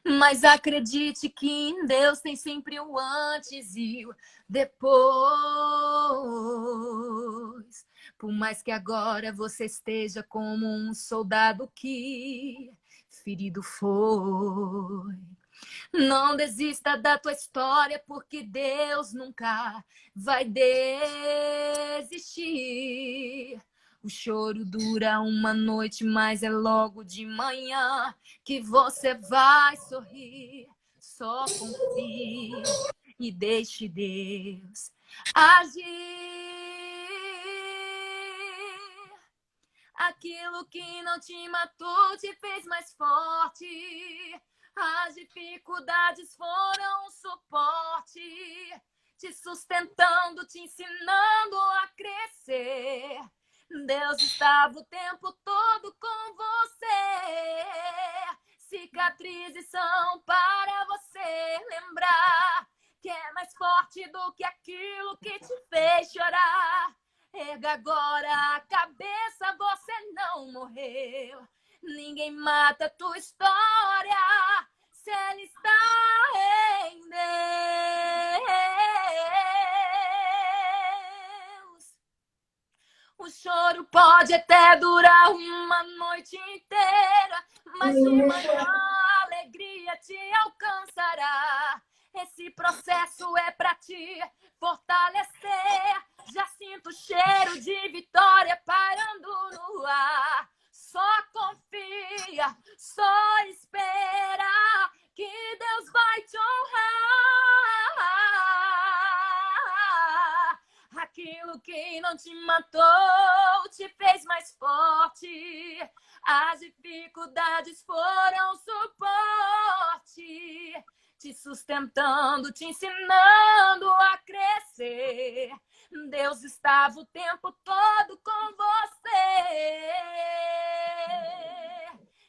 Mas acredite que em Deus tem sempre o antes e o depois. Por mais que agora você esteja como um soldado que ferido foi. Não desista da tua história, porque Deus nunca vai desistir. O choro dura uma noite, mas é logo de manhã que você vai sorrir. Só confie e deixe Deus agir. Aquilo que não te matou te fez mais forte. As dificuldades foram um suporte, te sustentando, te ensinando a crescer. Deus estava o tempo todo com você. Cicatrizes são para você lembrar que é mais forte do que aquilo que te fez chorar. Erga agora a cabeça, você não morreu. Ninguém mata a tua história se ela está em Deus. O choro pode até durar uma noite inteira, mas de manhã a alegria te alcançará. Esse processo é pra te fortalecer. Já sinto o cheiro de vitória pairando no ar. Só confia, só espera que Deus vai te honrar. Aquilo que não te matou te fez mais forte. As dificuldades foram suporte, te sustentando, te ensinando a crescer. Deus estava o tempo todo com você.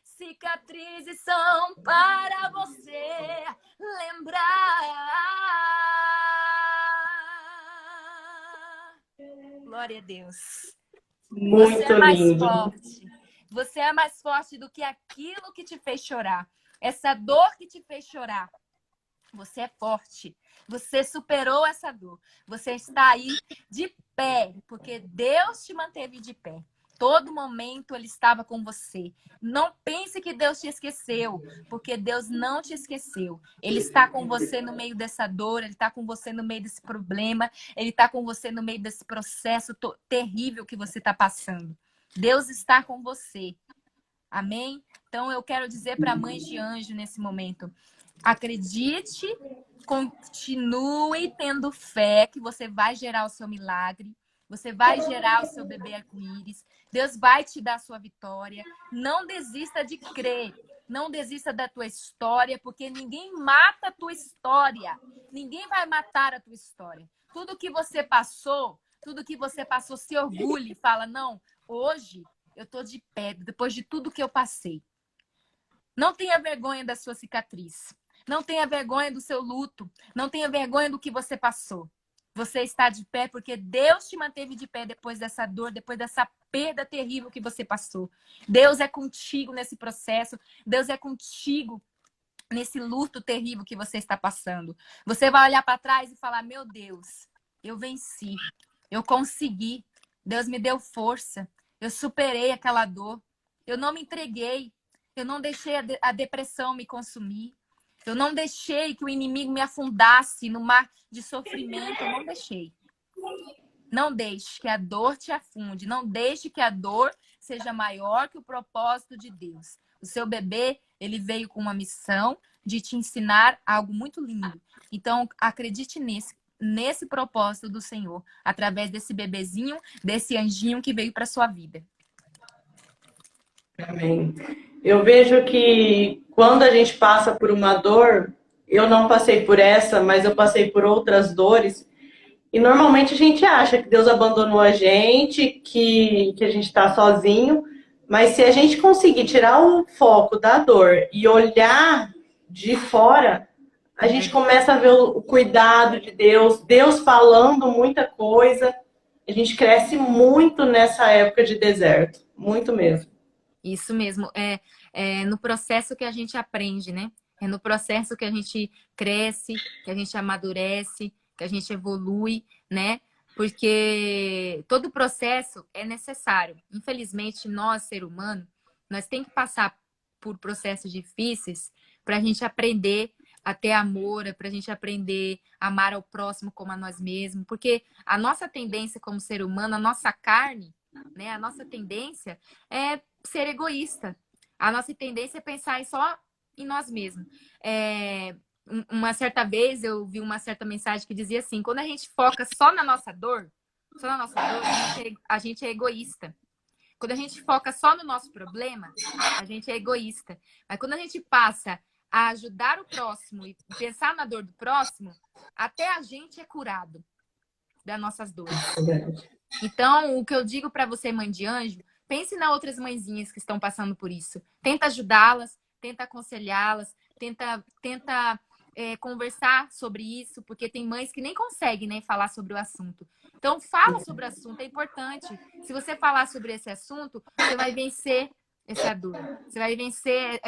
Cicatrizes são para você lembrar. Glória a Deus. Você Muito é mais lindo. forte. Você é mais forte do que aquilo que te fez chorar. Essa dor que te fez chorar. Você é forte. Você superou essa dor. Você está aí de pé, porque Deus te manteve de pé. Todo momento Ele estava com você. Não pense que Deus te esqueceu, porque Deus não te esqueceu. Ele está com você no meio dessa dor, Ele está com você no meio desse problema, Ele está com você no meio desse processo terrível que você está passando. Deus está com você. Amém? Então eu quero dizer para mães de anjo nesse momento: acredite, continue tendo fé que você vai gerar o seu milagre, você vai gerar o seu bebê arco-íris, Deus vai te dar a sua vitória. Não desista de crer, não desista da tua história, porque ninguém mata a tua história, ninguém vai matar a tua história. Tudo que você passou, se orgulhe e fala: não, hoje eu tô de pé, depois de tudo que eu passei. Não tenha vergonha da sua cicatriz. Não tenha vergonha do seu luto. Não tenha vergonha do que você passou. Você está de pé porque Deus te manteve de pé depois dessa dor, depois dessa perda terrível que você passou. Deus é contigo nesse processo. Deus é contigo nesse luto terrível que você está passando. Você vai olhar para trás e falar: meu Deus, eu venci. Eu consegui. Deus me deu força. Eu superei aquela dor. Eu não me entreguei. Eu não deixei a depressão me consumir. Eu não deixei que o inimigo me afundasse no mar de sofrimento. Eu não deixei. Não deixe que a dor te afunde. Não deixe que a dor seja maior que o propósito de Deus. O seu bebê, ele veio com uma missão de te ensinar algo muito lindo. Então, acredite nesse propósito do Senhor, através desse bebezinho, desse anjinho que veio para sua vida. Amém. Eu vejo que quando a gente passa por uma dor, eu não passei por essa, mas eu passei por outras dores. E normalmente a gente acha que Deus abandonou a gente, que a gente está sozinho. Mas se a gente conseguir tirar o foco da dor e olhar de fora, a gente começa a ver o cuidado de Deus, Deus falando muita coisa. A gente cresce muito nessa época de deserto, muito mesmo. Isso mesmo. É no processo que a gente aprende, né? É no processo que a gente cresce, que a gente amadurece, que a gente evolui, né? Porque todo processo é necessário. Infelizmente, nós, ser humano, nós tem que passar por processos difíceis para a gente aprender a ter amor, para a gente aprender a amar ao próximo como a nós mesmos. Porque a nossa tendência como ser humano, a nossa carne, né? A nossa tendência é ser egoísta. A nossa tendência é pensar só em nós mesmos. Uma certa vez eu vi uma certa mensagem que dizia assim: quando a gente foca só na nossa dor, a gente é egoísta. Quando a gente foca só no nosso problema, a gente é egoísta. Mas quando a gente passa a ajudar o próximo e pensar na dor do próximo, até a gente é curado das nossas dores. Então, o que eu digo para você, mãe de anjo, pense nas outras mãezinhas que estão passando por isso. Tenta ajudá-las, tenta aconselhá-las, tenta conversar sobre isso, porque tem mães que nem conseguem, né, falar sobre o assunto. Então, fala sobre o assunto, é importante. Se você falar sobre esse assunto, você vai vencer essa dor. Você vai vencer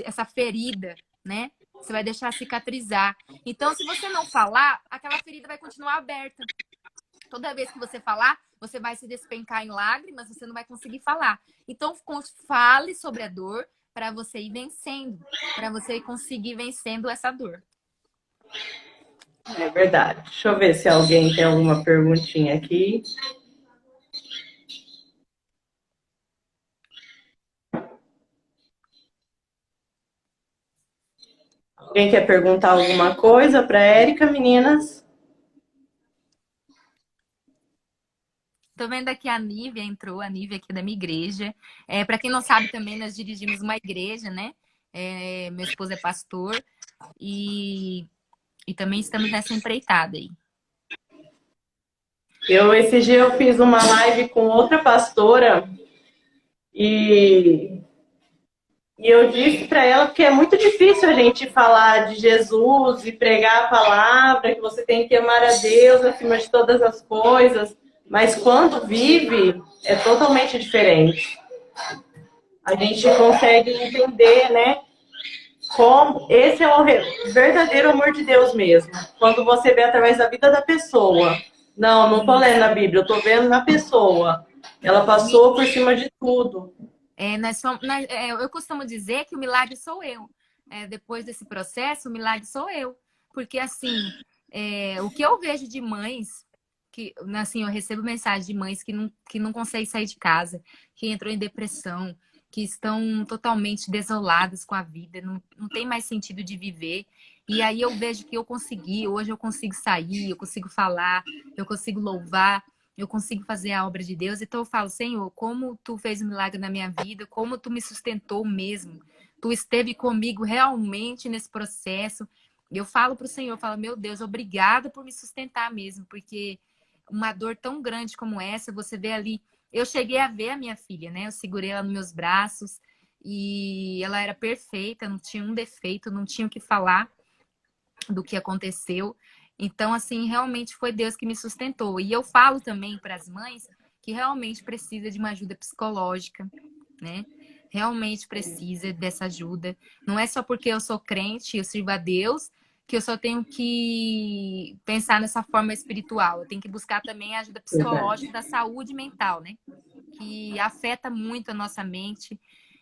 essa ferida, né? Você vai deixar cicatrizar. Então, se você não falar, aquela ferida vai continuar aberta. Toda vez que você falar, você vai se despencar em lágrimas, você não vai conseguir falar. Então, fale sobre a dor para você ir vencendo, para você conseguir vencendo essa dor. É verdade. Deixa eu ver se alguém tem alguma perguntinha aqui. Alguém quer perguntar alguma coisa para a Érica, meninas? Tô vendo aqui a Nívia entrou, a Nívia aqui da minha igreja. Para quem não sabe também, nós dirigimos uma igreja, né? Meu esposo é pastor e também estamos nessa empreitada aí. Esse dia eu fiz uma live com outra pastora e eu disse para ela que é muito difícil a gente falar de Jesus e pregar a palavra, que você tem que amar a Deus acima de todas as coisas, mas quando vive é totalmente diferente. A gente consegue entender, né? Como esse é o verdadeiro amor de Deus mesmo. Quando você vê através da vida da pessoa. Não tô lendo a Bíblia, eu tô vendo na pessoa. Ela passou por cima de tudo. Eu costumo dizer que o milagre sou eu. Depois desse processo, o milagre sou eu. Porque, assim, o que eu vejo de mães, que assim, eu recebo mensagem de mães que não conseguem sair de casa, que entrou em depressão, que estão totalmente desoladas com a vida, não tem mais sentido de viver. E aí eu vejo que hoje eu consigo sair, eu consigo falar, eu consigo louvar, eu consigo fazer a obra de Deus. Então eu falo: Senhor, como tu fez um milagre na minha vida, como tu me sustentou mesmo. Tu esteve comigo realmente nesse processo. Eu falo para o Senhor, eu falo: meu Deus, obrigada por me sustentar mesmo, porque uma dor tão grande como essa, você vê ali. Eu cheguei a ver a minha filha, né? Eu segurei ela nos meus braços e ela era perfeita, não tinha um defeito, não tinha o que falar do que aconteceu. Então, assim, realmente foi Deus que me sustentou. E eu falo também para as mães que realmente precisa de uma ajuda psicológica, né? Realmente precisa dessa ajuda. Não é só porque eu sou crente, eu sirvo a Deus, que eu só tenho que pensar nessa forma espiritual. Eu tenho que buscar também a ajuda Verdade. psicológica da saúde mental, né? Que afeta muito a nossa mente.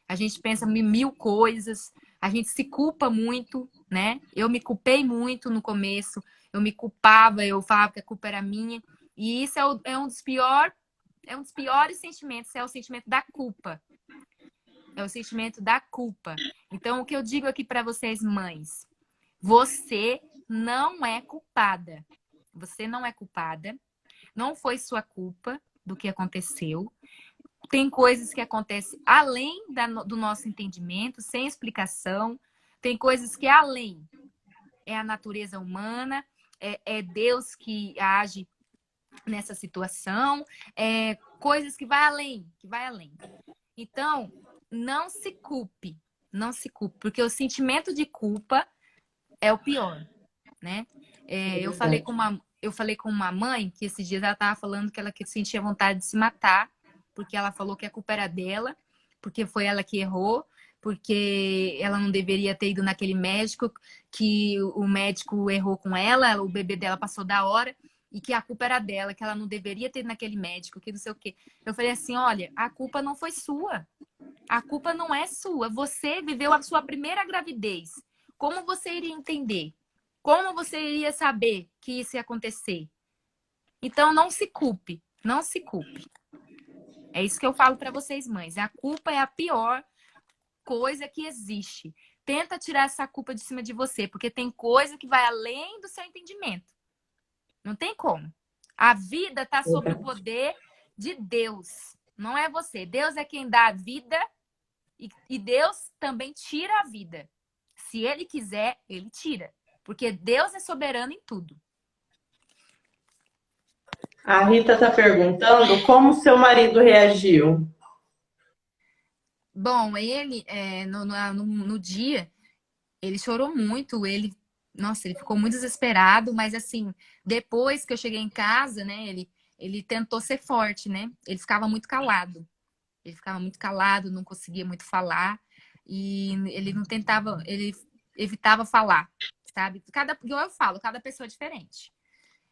A gente pensa mil coisas, a gente se culpa muito, né? Eu me culpei muito no começo, eu me culpava, eu falava que a culpa era minha. E isso é um dos piores sentimentos, é o sentimento da culpa. É o sentimento da culpa. Então, o que eu digo aqui para vocês, mães, você não é culpada. Você não é culpada. Não foi sua culpa do que aconteceu. Tem coisas que acontecem além do nosso entendimento, sem explicação. Tem coisas que além é a natureza humana, é Deus que age nessa situação, é coisas que vai além, que vai além. Então, não se culpe, não se culpe, porque o sentimento de culpa é o pior, né? Verdade. Eu falei com uma mãe que esses dias ela estava falando que ela sentia vontade de se matar, porque ela falou que a culpa era dela, porque foi ela que errou, porque ela não deveria ter ido naquele médico, que o médico errou com ela, o bebê dela passou da hora, e que a culpa era dela, que ela não deveria ter ido naquele médico, que não sei o quê. Eu falei assim, olha, a culpa não foi sua. A culpa não é sua. Você viveu a sua primeira gravidez. Como você iria entender? Como você iria saber que isso ia acontecer? Então, não se culpe. Não se culpe. É isso que eu falo para vocês, mães. A culpa é a pior coisa que existe. Tenta tirar essa culpa de cima de você, porque tem coisa que vai além do seu entendimento. Não tem como. A vida está sob o Verdade. poder de Deus. Não é você. Deus é quem dá a vida e Deus também tira a vida. Se Ele quiser, Ele tira. Porque Deus é soberano em tudo. A Rita está perguntando como seu marido reagiu. Bom, ele, no dia, ele chorou muito, nossa, ele ficou muito desesperado, mas assim, depois que eu cheguei em casa, né, ele tentou ser forte, né? Ele ficava muito calado, não conseguia muito falar, e ele não tentava, ele evitava falar, sabe? Igual eu falo, cada pessoa é diferente.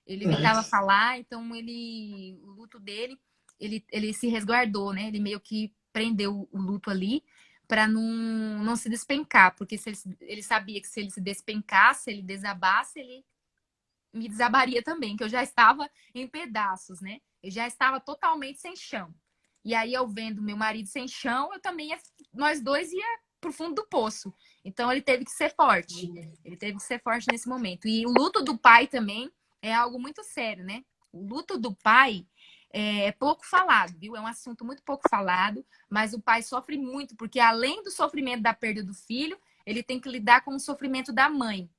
Ele evitava falar, então o luto dele, ele se resguardou, né? Ele meio que prendeu o luto ali para não se despencar, porque se ele sabia que se ele se despencasse, ele desabasse, ele me desabaria também, que eu já estava em pedaços, né? Eu já estava totalmente sem chão. E aí eu vendo meu marido sem chão, nós dois ia pro fundo do poço. Então ele teve que ser forte. Ele teve que ser forte nesse momento. E o luto do pai também é algo muito sério, né? O luto do pai é pouco falado, viu? É um assunto muito pouco falado, mas o pai sofre muito, porque além do sofrimento da perda do filho, ele tem que lidar com o sofrimento da mãe,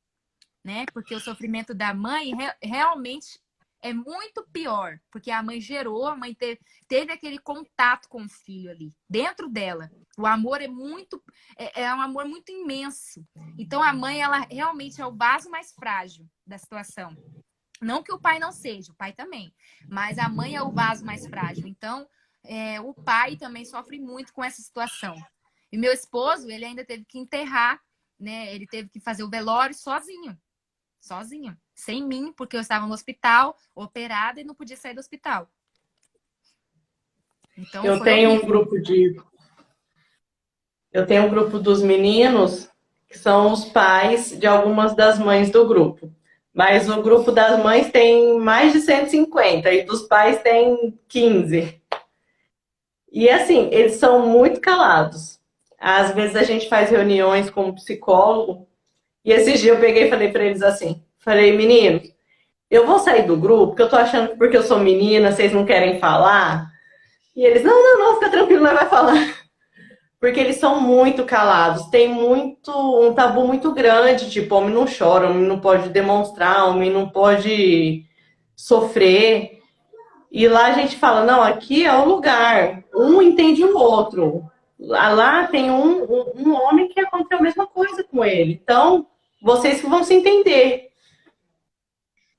né? Porque o sofrimento da mãe realmente é muito pior, porque a mãe gerou, a mãe teve aquele contato com o filho ali, dentro dela. O amor é um amor muito imenso. Então a mãe, ela realmente é o vaso mais frágil da situação. Não que o pai não seja, o pai também, mas a mãe é o vaso mais frágil. Então, o pai também sofre muito com essa situação. E meu esposo, ele ainda teve que enterrar, né? Ele teve que fazer o velório sozinho, sem mim, porque eu estava no hospital, operada e não podia sair do hospital. Então Eu foi tenho um horrível. grupo de, eu tenho um grupo dos meninos que são os pais de algumas das mães do grupo. Mas o grupo das mães tem mais de 150 e dos pais tem 15. E assim, eles são muito calados. Às vezes a gente faz reuniões com um psicólogo e esses dias eu peguei e falei para eles assim, falei, meninos, eu vou sair do grupo porque eu tô achando que porque eu sou menina, vocês não querem falar. E eles, não, não, não, fica tranquilo, nós vai falar. Porque eles são muito calados, tem um tabu muito grande, tipo, homem não chora, homem não pode demonstrar, homem não pode sofrer. E lá a gente fala, não, aqui é o lugar, um entende o outro. Lá tem um homem que aconteceu a mesma coisa com ele. Então, vocês que vão se entender.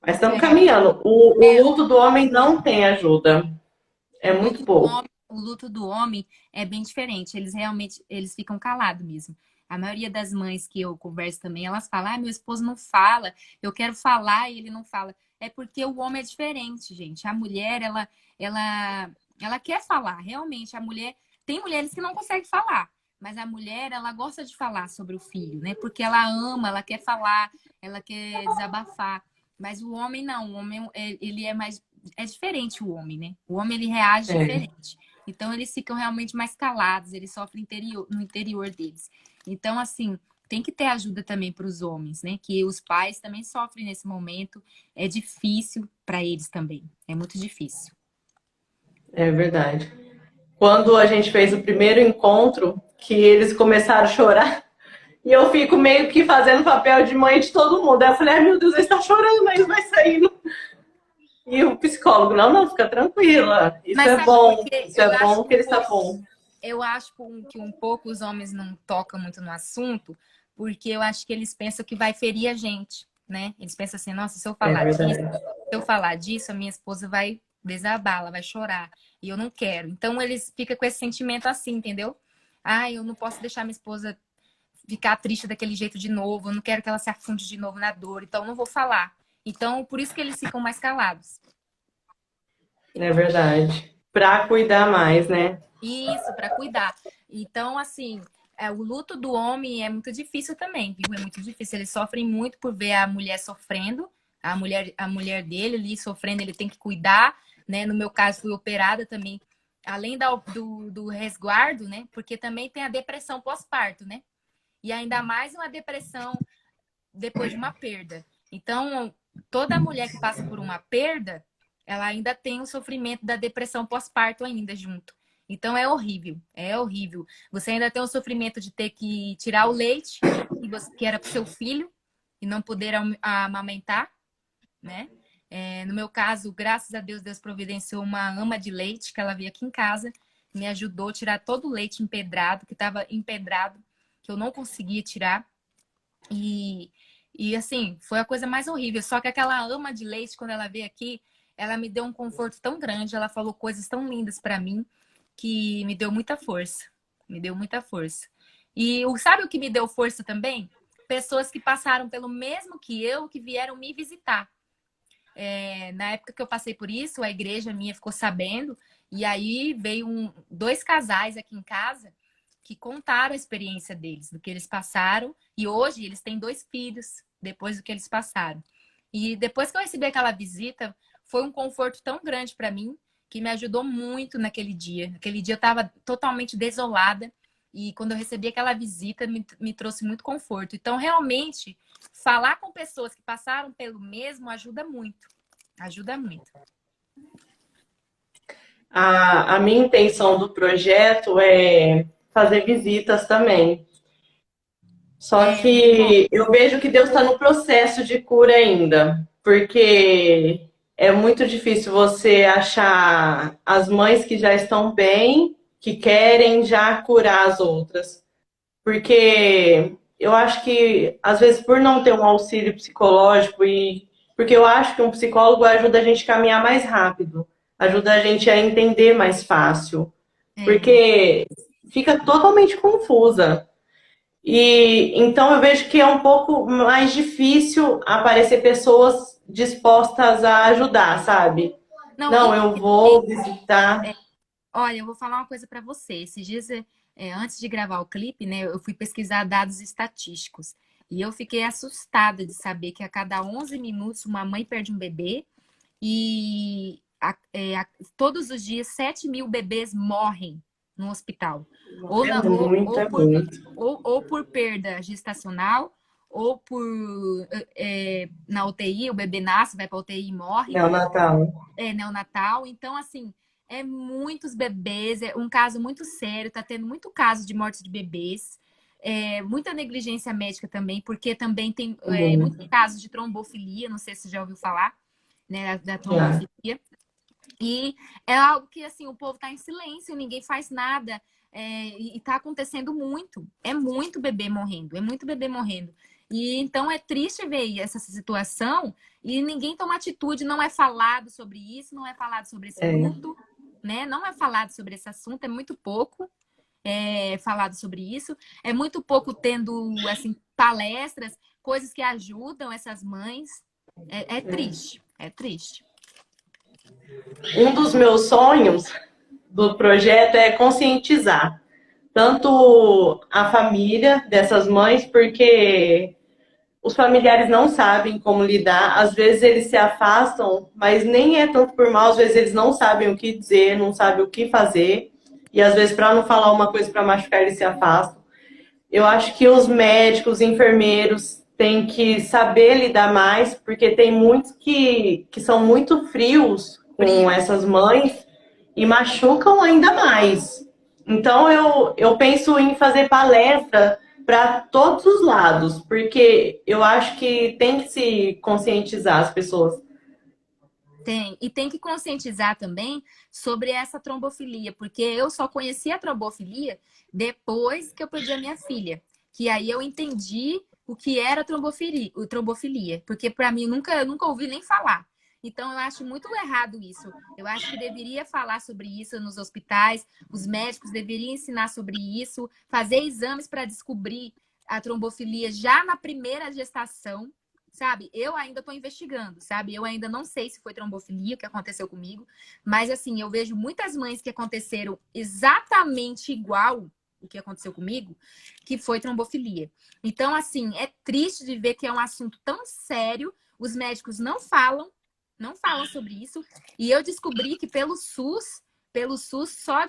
Mas estamos É, caminhando. O é, luto do homem não tem ajuda. É muito pouco. o luto do homem é bem diferente. Eles realmente, eles ficam calados mesmo. A maioria das mães que eu converso também, elas falam: ah, meu esposo não fala, eu quero falar e ele não fala. É porque o homem é diferente, gente. A mulher, ela, ela quer falar, realmente. A mulher, tem mulheres que não conseguem falar, mas a mulher, ela gosta de falar sobre o filho, né? Porque ela ama, ela quer falar, ela quer desabafar. Mas o homem não, o homem, ele é mais é diferente o homem, né? O homem ele reage É, diferente. Então eles ficam realmente mais calados, eles sofrem no interior deles. Então, assim, tem que ter ajuda também para os homens, né? Que os pais também sofrem nesse momento. É difícil para eles também. É muito difícil. é verdade. Quando a gente fez o primeiro encontro, que eles começaram a chorar, e eu fico meio que fazendo papel de mãe de todo mundo. Aí eu falei, ai meu Deus, ele está chorando, mas vai saindo. E o psicólogo, não, não, fica tranquila. Mas sabe por quê? Isso é bom que ele está bom. Eu acho que um pouco os homens não tocam muito no assunto, porque eu acho que eles pensam que vai ferir a gente, né? Eles pensam assim, nossa, se eu É falar disso, verdade. a minha esposa vai desabar, ela vai chorar. E eu não quero. Então eles ficam com esse sentimento assim, entendeu? Ah, eu não posso deixar minha esposa ficar triste daquele jeito de novo, eu não quero que ela se afunde de novo na dor, então eu não vou falar. Então, por isso que eles ficam mais calados. É verdade. Pra cuidar mais, né? Isso, para cuidar. Então, assim, o luto do homem é muito difícil também, viu? É muito difícil. Eles sofrem muito por ver a mulher sofrendo, a mulher dele ali sofrendo, ele tem que cuidar, né? No meu caso, fui operada também, além do resguardo, né? Porque também tem a depressão pós-parto, né? E ainda mais uma depressão depois de uma perda. Então, toda mulher que passa por uma perda, ela ainda tem o sofrimento da depressão pós-parto ainda junto. Então é horrível, é horrível. Você ainda tem o sofrimento de ter que tirar o leite que era para o seu filho e não poder amamentar, né? No meu caso, graças a Deus, Deus providenciou uma ama de leite que ela veio aqui em casa, me ajudou a tirar todo o leite empedrado, que estava empedrado, que eu não conseguia tirar. E, e assim, foi a coisa mais horrível. Só que aquela ama de leite, quando ela veio aqui, ela me deu um conforto tão grande, ela falou coisas tão lindas para mim, que me deu muita força. Me deu muita força. E sabe o que me deu força também? Pessoas que passaram pelo mesmo que eu, que vieram me visitar. Na época que eu passei por isso, a igreja minha ficou sabendo, e aí veio dois casais aqui em casa que contaram a experiência deles, do que eles passaram, e hoje eles têm dois filhos depois do que eles passaram. E depois que eu recebi aquela visita, foi um conforto tão grande para mim que me ajudou muito naquele dia. Naquele dia eu estava totalmente desolada e quando eu recebi aquela visita me trouxe muito conforto. Então, realmente, falar com pessoas que passaram pelo mesmo ajuda muito. Ajuda muito. A minha intenção do projeto é fazer visitas também. Só É muito bom. que eu vejo que Deus está no processo de cura ainda, porque é muito difícil você achar as mães que já estão bem, que querem já curar as outras. Porque eu acho que, às vezes, por não ter um auxílio psicológico, e porque eu acho que um psicólogo ajuda a gente a caminhar mais rápido, ajuda a gente a entender mais fácil, É. porque fica totalmente confusa. E então eu vejo que é um pouco mais difícil aparecer pessoas dispostas a ajudar, sabe? Não, Não, eu vou visitar. olha, eu vou falar uma coisa para você. Esses dias, antes de gravar o clipe, né, eu fui pesquisar dados estatísticos. E eu fiquei assustada de saber que a cada 11 minutos uma mãe perde um bebê e todos os dias 7.000 bebês morrem no hospital. Ou, É na, muito, é muito. ou por perda gestacional, ou por na UTI, o bebê nasce, vai para UTI e morre Neonatal. neonatal. Então, assim, é muitos bebês, é um caso muito sério, tá tendo muito caso de morte de bebês, muita negligência médica também, porque também tem muitos Muito. casos de trombofilia, não sei se você já ouviu falar, né, da Já. trombofilia. E é algo que, assim, o povo tá em silêncio, ninguém faz nada. E tá acontecendo muito. É muito bebê morrendo, é muito bebê morrendo. E então é triste ver essa situação e ninguém toma atitude, não é falado sobre isso, não é falado sobre esse É. luto, né? Não é falado sobre esse assunto, é muito pouco falado sobre isso. É muito pouco tendo, assim, palestras, coisas que ajudam essas mães. É triste, é triste. Um dos meus sonhos do projeto é conscientizar tanto a família dessas mães, porque os familiares não sabem como lidar, às vezes eles se afastam, mas nem é tanto por mal, às vezes eles não sabem o que dizer, não sabem o que fazer, e às vezes para não falar uma coisa para machucar eles se afastam. Eu acho que os médicos, os enfermeiros têm que saber lidar mais, porque tem muitos que são muito frios com Frio. essas mães e machucam ainda mais. Então eu penso em fazer palestra para todos os lados, porque eu acho que tem que se conscientizar as pessoas. Tem. E tem que conscientizar também sobre essa trombofilia, porque eu só conheci a trombofilia depois que eu perdi a minha filha. Que aí eu entendi o que era trombofilia, porque para mim nunca ouvi nem falar. Então eu acho muito errado isso. Eu acho que deveria falar sobre isso nos hospitais, os médicos deveriam ensinar sobre isso, fazer exames para descobrir a trombofilia já na primeira gestação, sabe? Eu ainda estou investigando, sabe? Eu ainda não sei se foi trombofilia o que aconteceu comigo, mas assim, eu vejo muitas mães que aconteceram exatamente igual o que aconteceu comigo, que foi trombofilia. Então, assim, é triste de ver que é um assunto tão sério, os médicos não falam sobre isso, e eu descobri que pelo SUS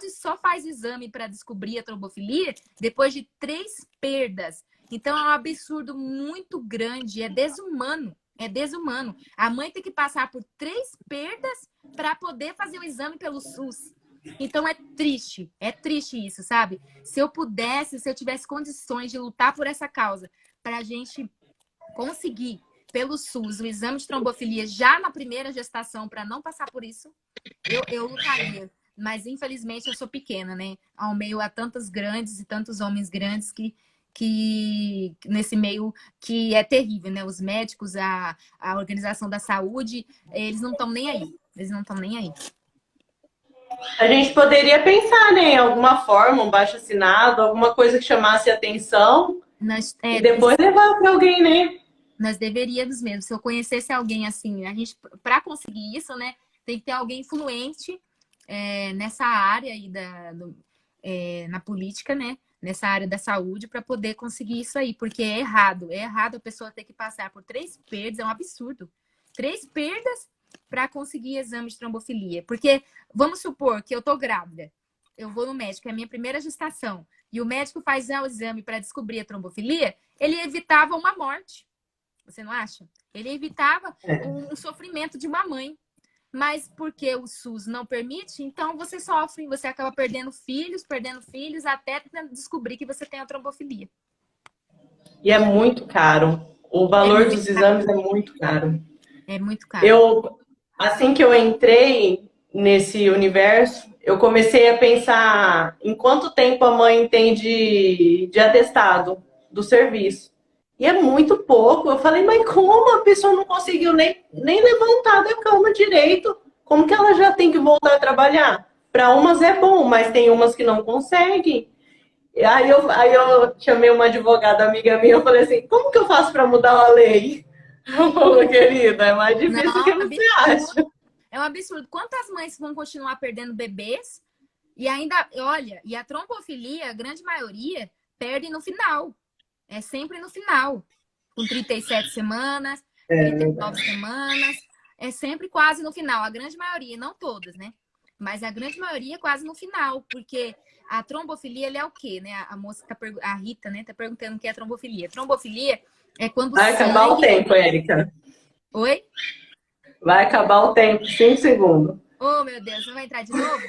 só faz exame para descobrir a trombofilia depois de 3 perdas. Então é um absurdo muito grande, é desumano. É desumano. A mãe tem que passar por 3 perdas para poder fazer o exame pelo SUS. Então é triste isso, sabe? Se eu pudesse, se eu tivesse condições de lutar por essa causa, para a gente conseguir pelo SUS o exame de trombofilia já na primeira gestação, para não passar por isso, eu lutaria. Mas infelizmente eu sou pequena, né? Ao meio a tantos grandes e tantos homens grandes que nesse meio que é terrível, né? Os médicos, a Organização da Saúde, eles não estão nem aí. Eles não estão nem aí. A gente poderia pensar, né, em alguma forma, um baixo-assinado, alguma coisa que chamasse atenção Nós, e depois levar para alguém, né? nós deveríamos mesmo. Se eu conhecesse alguém assim, a gente, para conseguir isso, né, tem que ter alguém influente nessa área aí na política, né? Nessa área da saúde para poder conseguir isso aí, porque é errado. É errado a pessoa ter que passar por 3 perdas, é um absurdo. 3 perdas para conseguir exame de trombofilia. Porque, vamos supor que eu tô grávida, eu vou no médico, é a minha primeira gestação, e o médico faz o exame para descobrir a trombofilia, ele evitava uma morte. Você não acha? Ele evitava um sofrimento de uma mãe. Mas porque o SUS não permite, então você sofre, você acaba perdendo filhos, até descobrir que você tem a trombofilia. E é muito caro. O É valor muito dos caro. exames é muito caro. É muito caro. Eu, assim que eu entrei nesse universo, eu comecei a pensar em quanto tempo a mãe tem de atestado do serviço. E é muito pouco. Eu falei, mas como a pessoa não conseguiu nem levantar da cama direito? Como que ela já tem que voltar a trabalhar? Para umas é bom, mas tem umas que não conseguem. E aí eu chamei uma advogada amiga minha, eu falei assim, como que eu faço para mudar a lei? Eu falei, querida, é mais Não, difícil que você acha. é um absurdo. Quantas mães vão continuar perdendo bebês? E ainda, olha, e a trombofilia, a grande maioria, perde no final. É sempre no final. Com 37 semanas, 39 semanas. É sempre quase no final. A grande maioria, não todas, né? Mas a grande maioria é quase no final. Porque a trombofilia, ele é o quê, né? A moça, a Rita, né? Tá perguntando o que é trombofilia. Trombofilia é quando o Vai acabar o sangue... tempo, Érica. Oi? Vai acabar o tempo, 5 segundos. Oh, meu Deus, não vai entrar de novo?